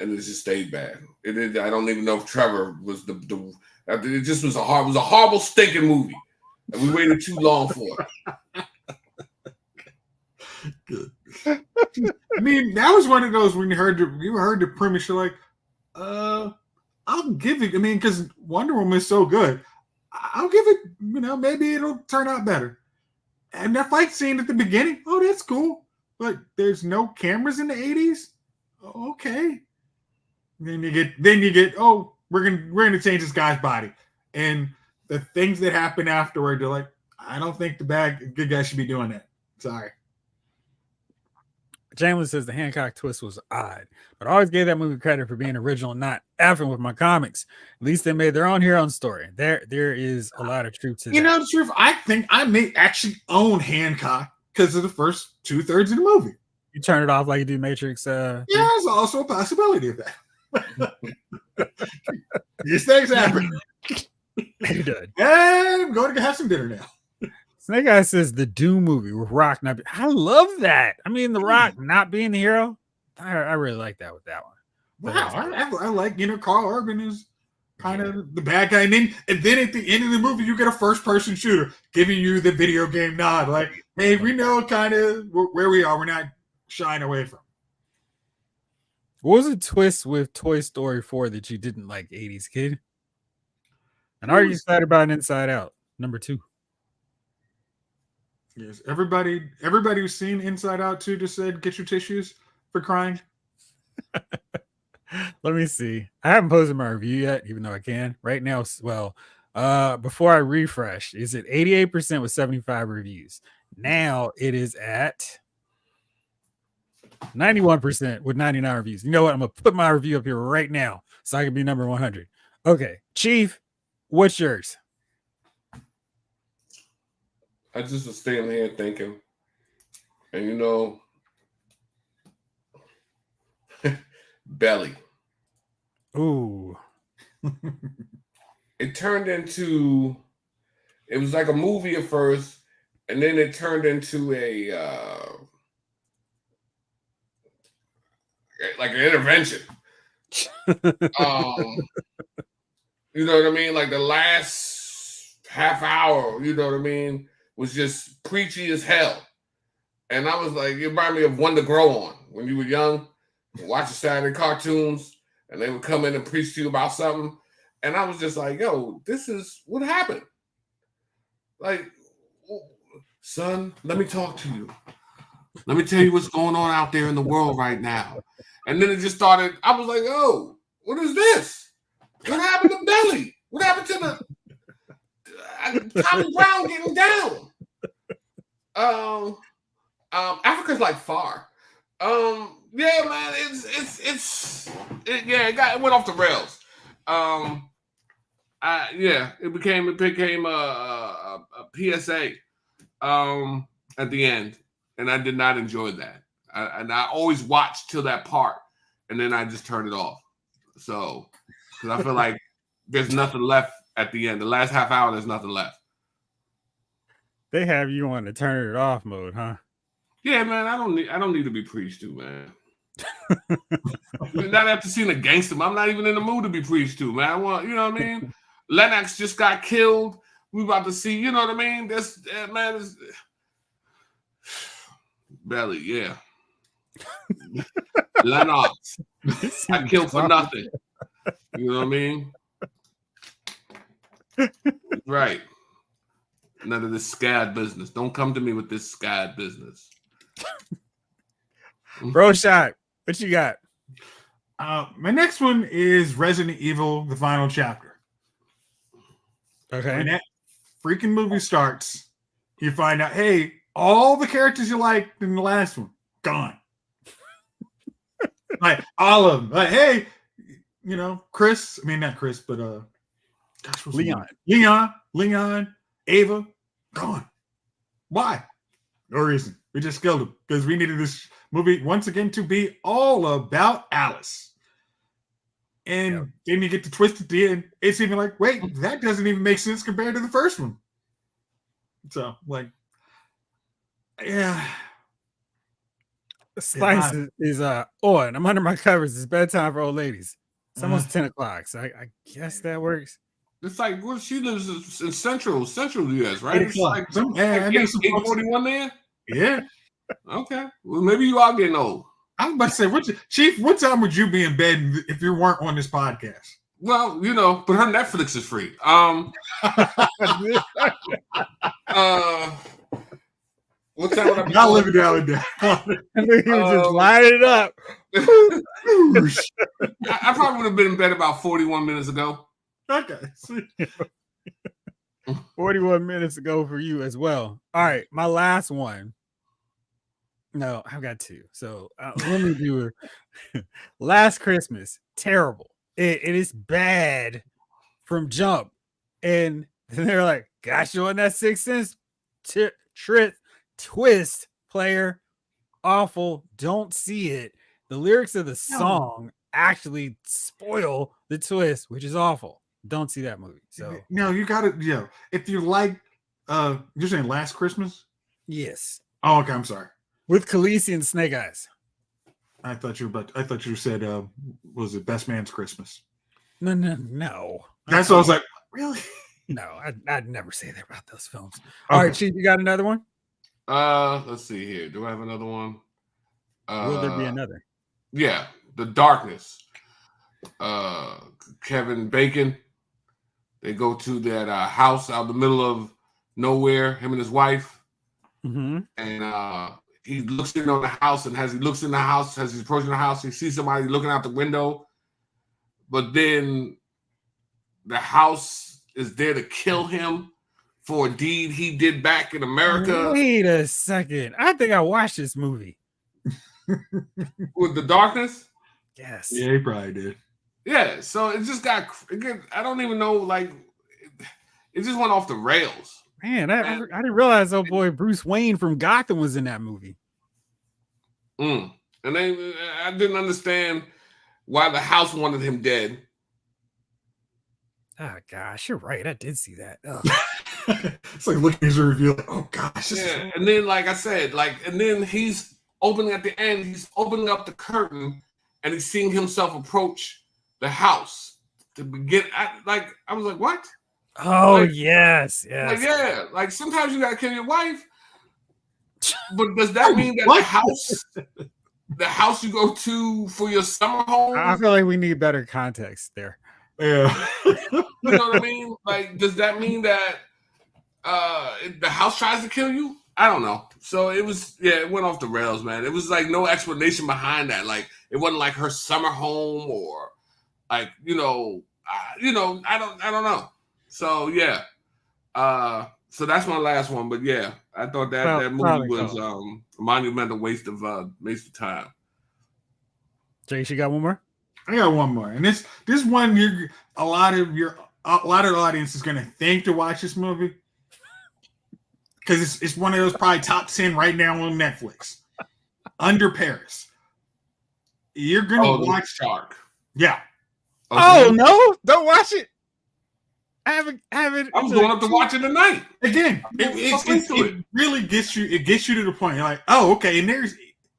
C: And it just stayed bad. I don't even know if Trevor was the it just was a horrible stinking movie. And we waited too long for it.
B: Good. I mean, that was one of those when you heard the premise, you're like, I'll give it. I mean, because Wonder Woman is so good, I'll give it. Maybe it'll turn out better. And that fight scene at the beginning, oh, that's cool. But there's no cameras in the 80s. Okay. Then you get. Oh, we're gonna change this guy's body, and the things that happen afterward, they're like, I don't think the good guy should be doing that. Sorry.
A: Chamberlain says the Hancock twist was odd, but I always gave that movie credit for being original and not effing with my comics. At least they made their own hero story. There is a lot of truth to that.
B: The truth, I think I may actually own Hancock because of the first 2/3 of the movie.
A: You turn it off like you do Matrix.
B: Yeah, there's also a possibility of that. These things happen.
A: You're done.
B: And I'm going to have some dinner now.
A: Snake Eyes says the Doom movie with Rock not. I love that. I mean, the Rock not being the hero. I really like that with that one.
B: Wow, I like Carl Urban is kind of the bad guy, and then at the end of the movie, you get a first-person shooter giving you the video game nod, like, hey, we know kind of where we are. We're not shying away from.
A: What was a twist with Toy Story 4 that you didn't like, 80s kid? And are you excited about Inside Out number 2?
B: Yes, everybody who's seen Inside Out 2 just said, get your tissues for crying.
A: Let me see. I haven't posted my review yet, even though I can. Right now, well, before I refresh, is it 88% with 75 reviews? Now it is at 91% with 99 reviews. You know what? I'm going to put my review up here right now so I can be number 100. Okay. Chief, what's yours?
C: I just was staying here thinking, and Belly.
A: Ooh.
C: It was like a movie at first, and then it turned into like an intervention. You know what I mean? Like the last half hour, you know what I mean, was just preachy as hell. And I was like, it reminded me of One to Grow On when you were young, watching Saturday cartoons, and they would come in and preach to you about something. And I was just like, yo, this is what happened. Like, son, let me talk to you. Let me tell you what's going on out there in the world right now. And then it just started, I was like, oh, what is this? What happened to Belly? What happened to the Tommy Brown getting down? Africa's like far. Yeah, man, it went off the rails. It became a PSA at the end, and I did not enjoy that. I always watched till that part, and then I just turned it off. So, because I feel like there's nothing left at the end. The last half hour, there's nothing left.
A: They have you on the turn it off mode, huh?
C: Yeah, man. I don't need to be preached to, man. Not after seeing a gangster, I'm not even in the mood to be preached to, man. I want, you know what I mean? Lennox just got killed. We about to see, you know what I mean? This man is Belly, yeah. Lennox. I killed for nothing. You know what I mean? Right. None of this scad business. Don't come to me with this scad business.
A: Bro shot. What you got?
B: My next one is Resident Evil, the final chapter.
A: Okay.
B: When that freaking movie starts, you find out, hey, all the characters you liked in the last one, gone. Like, all of them. Like, hey, Chris, I mean, not Chris, but
A: Leon,
B: Ava, gone. Why? No reason. We just killed him because we needed this movie once again to be all about Alice. And then you get the twist at the end. It's even like, wait, that doesn't even make sense compared to the first one. So, like, yeah.
A: Spice is on. I'm under my covers. It's bedtime for old ladies. It's almost 10 o'clock, so I guess that works.
C: It's like, well, she lives in central US, right?
B: 8 o'clock.
C: It's like,
B: I know some
C: 8:41 there.
B: Yeah.
C: Okay. Well, maybe you are getting old.
B: I was about to say, Chief, what time would you be in bed if you weren't on this podcast?
C: Well, but her Netflix is free. What time would I be?
B: Not living down and down.
A: I knew he was just lining it up.
C: I probably would have been in bed about 41 minutes ago.
B: Okay.
A: 41 minutes ago for you as well. All right, my last one. No, I've got two. So let me do it. Last Christmas, terrible. It is bad from jump. And then they're like, gosh, you on that Sixth Sense twist, player. Awful. Don't see it. The lyrics of the song actually spoil the twist, which is awful. Don't see that movie. So
B: no, you got it. If you like, you're saying Last Christmas?
A: Yes.
B: Oh, okay. I'm sorry.
A: With Khaleesi and Snake Eyes.
B: I thought you said, was it Best Man's Christmas?
A: No.
B: That's what I was like, really?
A: No, I'd never say that about those films. Okay. All right, Chief, you got another one?
C: Let's see here. Do I have another one?
A: Will there be another?
C: Yeah, The Darkness. Kevin Bacon. They go to that house out in the middle of nowhere, him and his wife.
A: Mm-hmm.
C: And he looks in on the house, and as he's approaching the house, he sees somebody looking out the window. But then the house is there to kill him for a deed he did back in America.
A: Wait a second. I think I watched this movie.
C: With The Darkness?
A: Yes.
B: Yeah, he probably did.
C: Yeah, so it just got, I don't even know, like, it just went off the rails.
A: Man, I didn't realize, oh boy, Bruce Wayne from Gotham was in that movie.
C: And I didn't understand why the house wanted him dead.
A: Oh gosh, you're right. I did see that.
B: It's like looking at your review, like, oh gosh.
C: Yeah, and then like I said, and then he's opening at the end, he's opening up the curtain, and he's seeing himself approach the house to begin. I was like, what?
A: Oh, like, yes.
C: Like, yeah, like sometimes you gotta kill your wife, but does that mean that the house you go to for your summer home?
A: I feel like we need better context there.
B: Yeah.
C: You know what I mean? Like, does that mean that the house tries to kill you? I don't know. So it went off the rails, man. It was like no explanation behind that. Like, it wasn't like her summer home or like, I don't know. So yeah. So that's my last one. But yeah, I thought that movie was a monumental waste of time.
A: Jay, you got one more?
B: I got one more, and this one a lot of the audience is going to think to watch this movie because it's one of those probably top 10 right now on Netflix. Under Paris, you're going to watch
C: Shark.
B: Yeah.
A: Okay. Oh no! Don't watch it. I haven't.
C: I'm going up to watch it tonight.
B: Again, it really gets you. It gets you to the point. You're like, oh, okay. And there's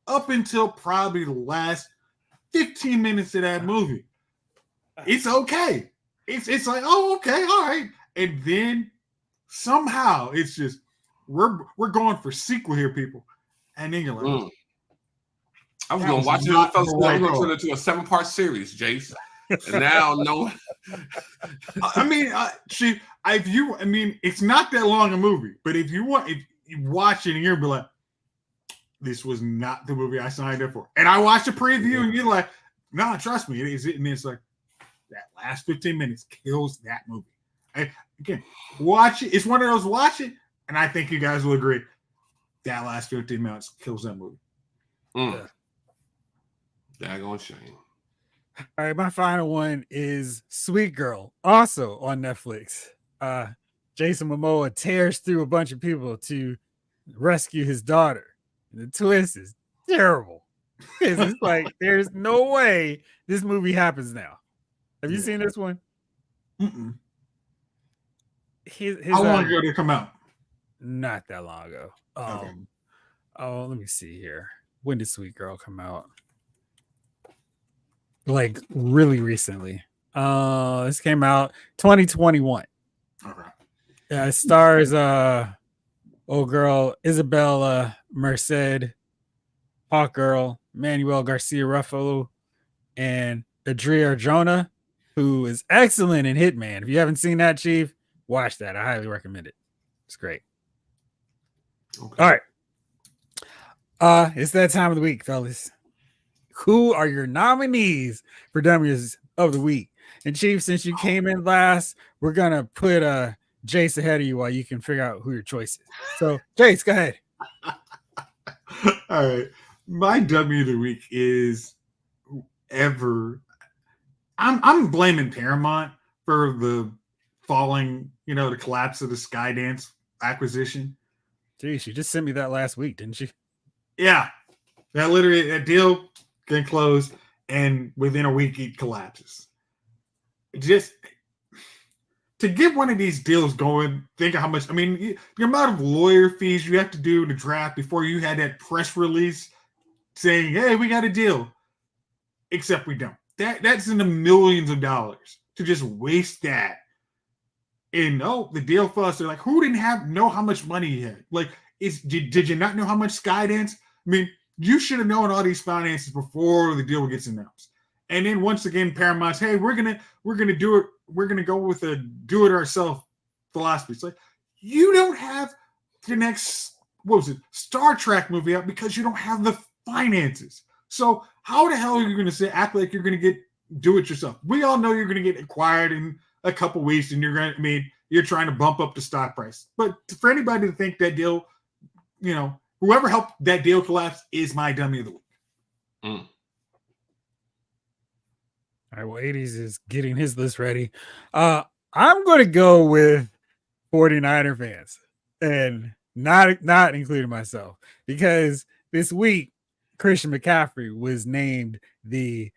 B: up until probably the last 15 minutes of that movie, it's okay. It's like, oh, okay, all right. And then somehow it's just we're going for sequel here, people. And then you're like,
C: I was going to watch it. I was going to turn it into a 7-part series, Jace. And now no.
B: It's not that long a movie, but if you watch it and you'll be like, this was not the movie I signed up for. And I watched the preview and you're like, no, trust me, it is it. And it's like, that last 15 minutes kills that movie. Again, watch it. It's one of those, watch it, and I think you guys will agree. That last 15 minutes kills that movie.
C: Daggone shame.
A: All right, my final one is Sweet Girl, also on Netflix. Jason Momoa tears through a bunch of people to rescue his daughter. And the twist is terrible. It's like there's no way this movie happens now. Have you seen this one?
B: Mm-mm.
A: His
B: How long ago did it come out?
A: Not that long ago.
B: Okay.
A: Oh, let me see here. When did Sweet Girl come out? Like really recently. This came out 2021.
B: Okay.
A: It stars old girl Isabella Merced, Hawk Girl, Manuel Garcia Ruffalo, and Adria Arjona, who is excellent in Hitman. If you haven't seen that, Chief, watch that. I highly recommend it. It's great.
C: Okay.
A: All right. It's that time of the week, fellas. Who are your nominees for Dummies of the Week? And Chief, since you came in last, we're gonna put Jace ahead of you while you can figure out who your choice is. So, Jace, go ahead.
B: All right. My dummy of the week is whoever. I'm blaming Paramount for the falling, the collapse of the Skydance acquisition.
A: Jeez, you just sent me that last week, didn't you?
B: Yeah. That deal can close, and within a week it collapses. Just to get one of these deals going, think of how much. I mean, the amount of lawyer fees you have to do to draft before you had that press release saying, "Hey, we got a deal," except we don't. That's in the millions of dollars to just waste that. And the deal fuss. They're like, who didn't know how much money he had? Like, did you not know how much Skydance? I mean, you should have known all these finances before the deal gets announced. And then once again, Paramount's, hey, we're gonna do it. We're gonna go with a do it ourselves philosophy. It's like, you don't have the next Star Trek movie out because you don't have the finances. So how the hell are you gonna act like you're gonna do it yourself? We all know you're gonna get acquired in a couple weeks, and you're trying to bump up the stock price. But for anybody to think that deal, whoever helped that deal collapse is my dummy of the week.
A: All right, well, 80s is getting his list ready. I'm going to go with 49er fans, and not including myself, because this week Christian McCaffrey was named the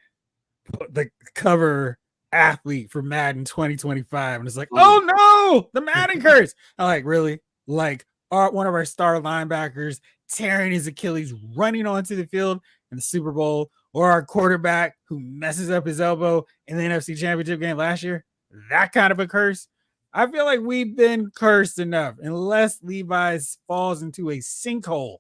A: cover athlete for Madden 2025, and it's like, oh no, the Madden curse. I'm like, really? Like, one of our star linebackers tearing his Achilles running onto the field in the Super Bowl, or our quarterback who messes up his elbow in the NFC Championship game last year? That kind of a curse? I feel like we've been cursed enough, unless Levi's falls into a sinkhole.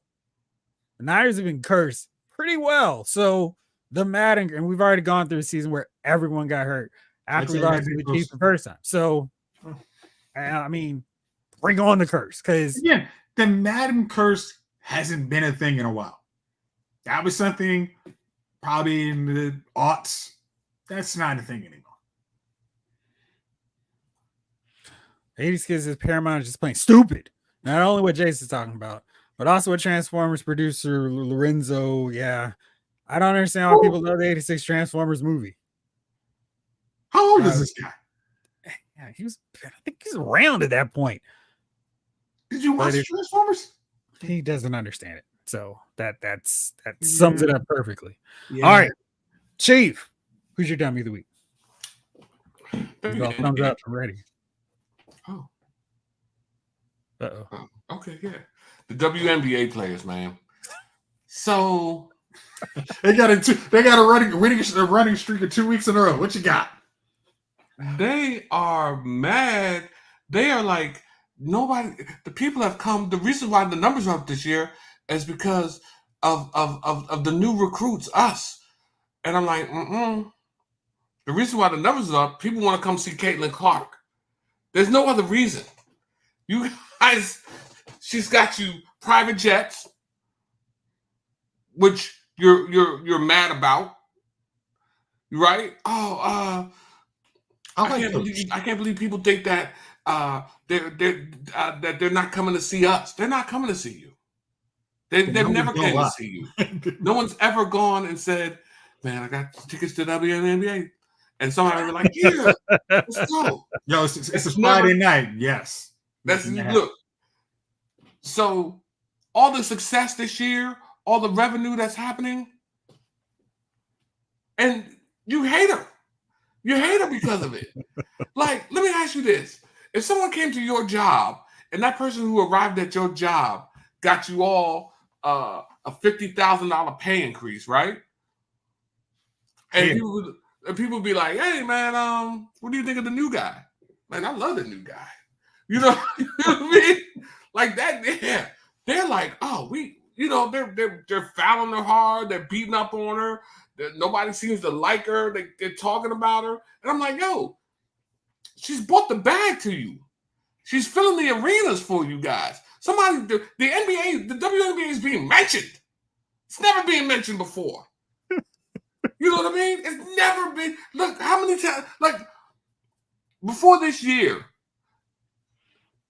A: The Niners have been cursed pretty well. So the Madden, and we've already gone through a season where everyone got hurt after we lost to the Chiefs the first time. So, I mean, bring on the curse, because
B: the Madden curse hasn't been a thing in a while. That was something probably in the aughts. That's not a thing anymore.
A: 80s Kids is Paramount is just playing stupid. Not only what Jason's talking about, but also what Transformers producer Lorenzo. Yeah, I don't understand why people love the 86 Transformers movie.
B: How old is this guy?
A: Yeah, I think he's around at that point.
B: Did you watch Transformers?
A: He doesn't understand it. So that sums it up perfectly. Yeah. All right, Chief, who's your dummy of the week? Thumbs up. I'm ready.
C: Oh.
A: Uh-oh.
C: Okay, yeah. The WNBA players, man. So
B: they got a running streak of 2 weeks in a row. What you got?
C: They are mad. They are like, nobody. The people have come. The reason why the numbers are up this year is because of the new recruits, us. And I'm like, The reason why the numbers are up, people want to come see Caitlin Clark. There's no other reason. You guys, she's got you private jets, which you're mad about, right? I can't believe people think that they're not coming to see us. They're not coming to see you. They've never come to see you. No one's ever gone and said, "Man, I got tickets to WNBA." And somebody was like, "Yeah, let's go."
B: Yo, it's a Friday night. Yes,
C: look. So all the success this year, all the revenue that's happening, and you hate her. You hate her because of it. Like, let me ask you this. If someone came to your job and that person who arrived at your job got you all a $50,000 pay increase, right? And people would be like, hey, man, what do you think of the new guy? Man, I love the new guy. You know, you know what I mean? Like that, yeah. They're like, oh, they're fouling her hard. They're beating up on her. Nobody seems to like her. They're talking about her. And I'm like, yo, she's brought the bag to you. She's filling the arenas for you guys. Somebody, the NBA, the WNBA is being mentioned. It's never been mentioned before. You know what I mean? It's never been. Look, how many times, like, before this year,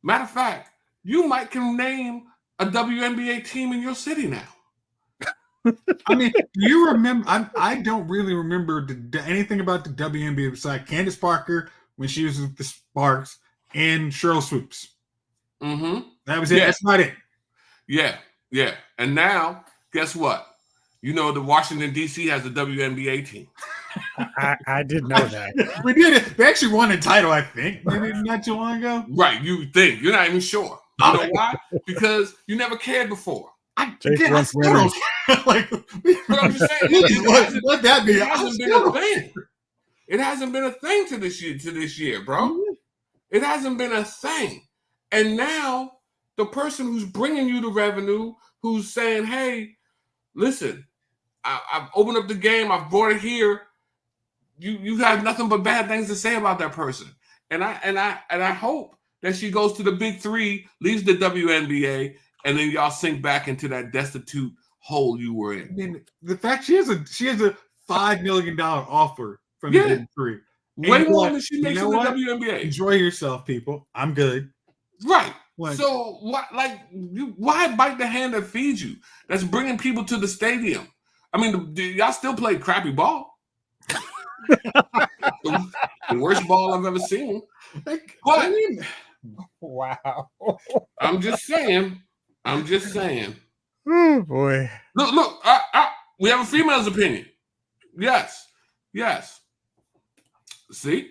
C: matter of fact, you might can name a WNBA team in your city now.
B: I mean, do you remember? I don't really remember anything about the WNBA besides Candace Parker when she was with the Sparks and Cheryl Swoops.
C: Mm-hmm.
B: That was it. Yeah. That's not it.
C: Yeah. And now, guess what? You know, the Washington, D.C. has a WNBA team.
A: I didn't know that.
B: We did it. They actually won a title, I think, maybe not too long ago.
C: Right. You think. You're not even sure. You know why? Because you never cared before.
B: I still don't care. Like,
C: but I'm just saying,
B: what that be?
C: It hasn't been a thing. It hasn't been a thing to this year, bro. Mm-hmm. It hasn't been a thing. And now the person who's bringing you the revenue, who's saying, hey, listen, I've opened up the game. I've brought it here. You have nothing but bad things to say about that person. And I hope that she goes to the big three, leaves the WNBA, and then y'all sink back into that destitute hole you were in.
B: I mean, the fact she has a $5 million offer from the big three.
C: Way more than she makes in the WNBA.
B: Enjoy yourself, people. I'm good.
C: Right. So why bite the hand that feeds you? That's bringing people to the stadium. I mean, y'all still play crappy ball. the worst ball I've ever seen. But
A: wow.
C: I'm just saying.
A: Oh boy.
C: Look. We have a female's opinion. Yes. See.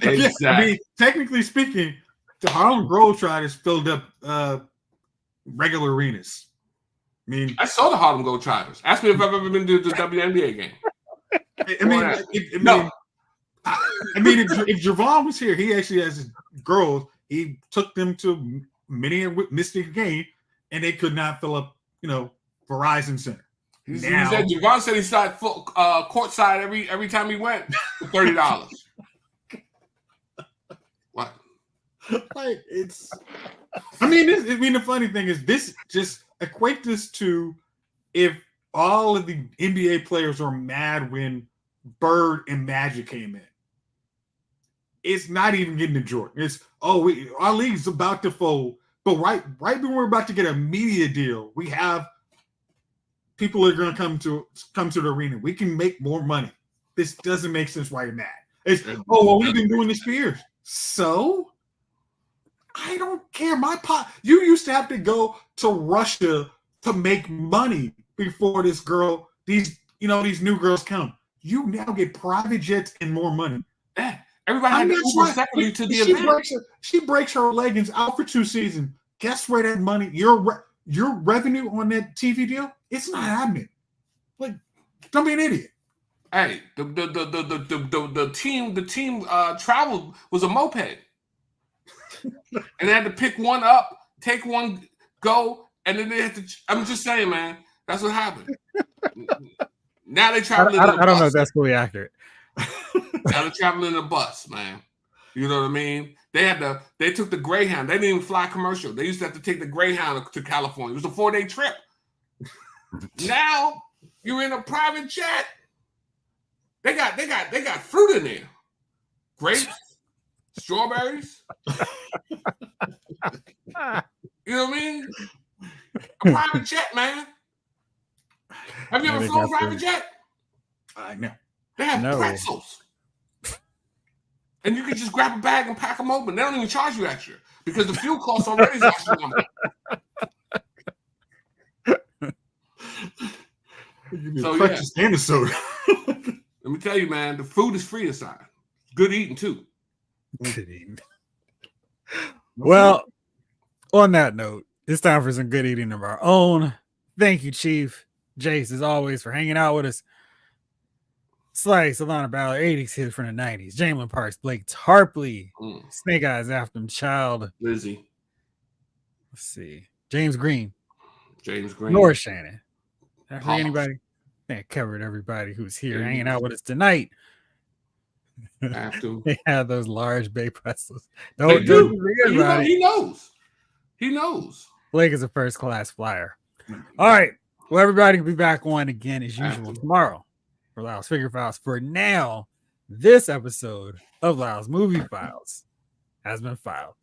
B: Exactly. I mean, technically speaking, the Harlem Globetrotters filled up regular arenas. I mean,
C: I saw the Harlem Globetrotters. Ask me if I've ever been to the WNBA game.
B: I mean, if Javon was here, he actually has girls. He took them to many a Mystic game, and they could not fill up, Verizon Center.
C: Javon said he sat courtside every time he went for $30. What?
B: Like the funny thing is, this just equate this to if all of the NBA players are mad when Bird and Magic came in. It's not even getting enjoyed. It's our league's about to fold, but right when we're about to get a media deal, we have people are going to come to the arena. We can make more money. This doesn't make sense. Why you're mad? It's we've been doing this for years. So I don't care. You used to have to go to Russia to make money before these new girls come. You now get private jets and more money.
C: Everybody had to Uber separately to the event.
B: She breaks her leggings out for 2 seasons. Guess where that money, your revenue on that TV deal, it's not happening. Like, don't be an idiot.
C: Hey, the team travel was a moped, and they had to pick one up, take one, go, and then they had to. I'm just saying, man, that's what happened. Now they travel.
A: I don't know if that's fully accurate.
C: Now they're traveling in a bus, man. You know what I mean? They took the Greyhound. They didn't even fly commercial. They used to have to take the Greyhound to California. It was a 4-day trip. Now you're in a private jet. They got fruit in there. Grapes, strawberries. You know what I mean? A private jet, man. Have you ever flown a private jet?
B: No.
C: They have pretzels. And you can just grab a bag and pack them open. They don't even charge you extra because the fuel cost already is astronomical.
B: So breakfast and a soda.
C: Let me tell you, man, the food is free inside. Good eating too.
A: Good eating. Well, on that note, it's time for some good eating of our own. Thank you, Chief Jace, as always, for hanging out with us. Slice, Alana Ballard, 80s hits from the 90s. Jamlin Parks, Blake Tarpley, Snake Eyes, After Child,
C: Lizzie.
A: Let's see. James Green.
C: James
A: Nor Shannon. Did I forget
C: Pause.
A: anybody? I think I covered everybody who's here hanging out with us tonight.
C: After.
A: They have those large Bay pretzels.
C: They do.
A: Forget about it.
C: He knows. He knows.
A: Blake is a first class flyer. All right. Well, everybody will be back on again as usual tomorrow for Lyle's Figure Files. For now, this episode of Lyle's Movie Files has been filed.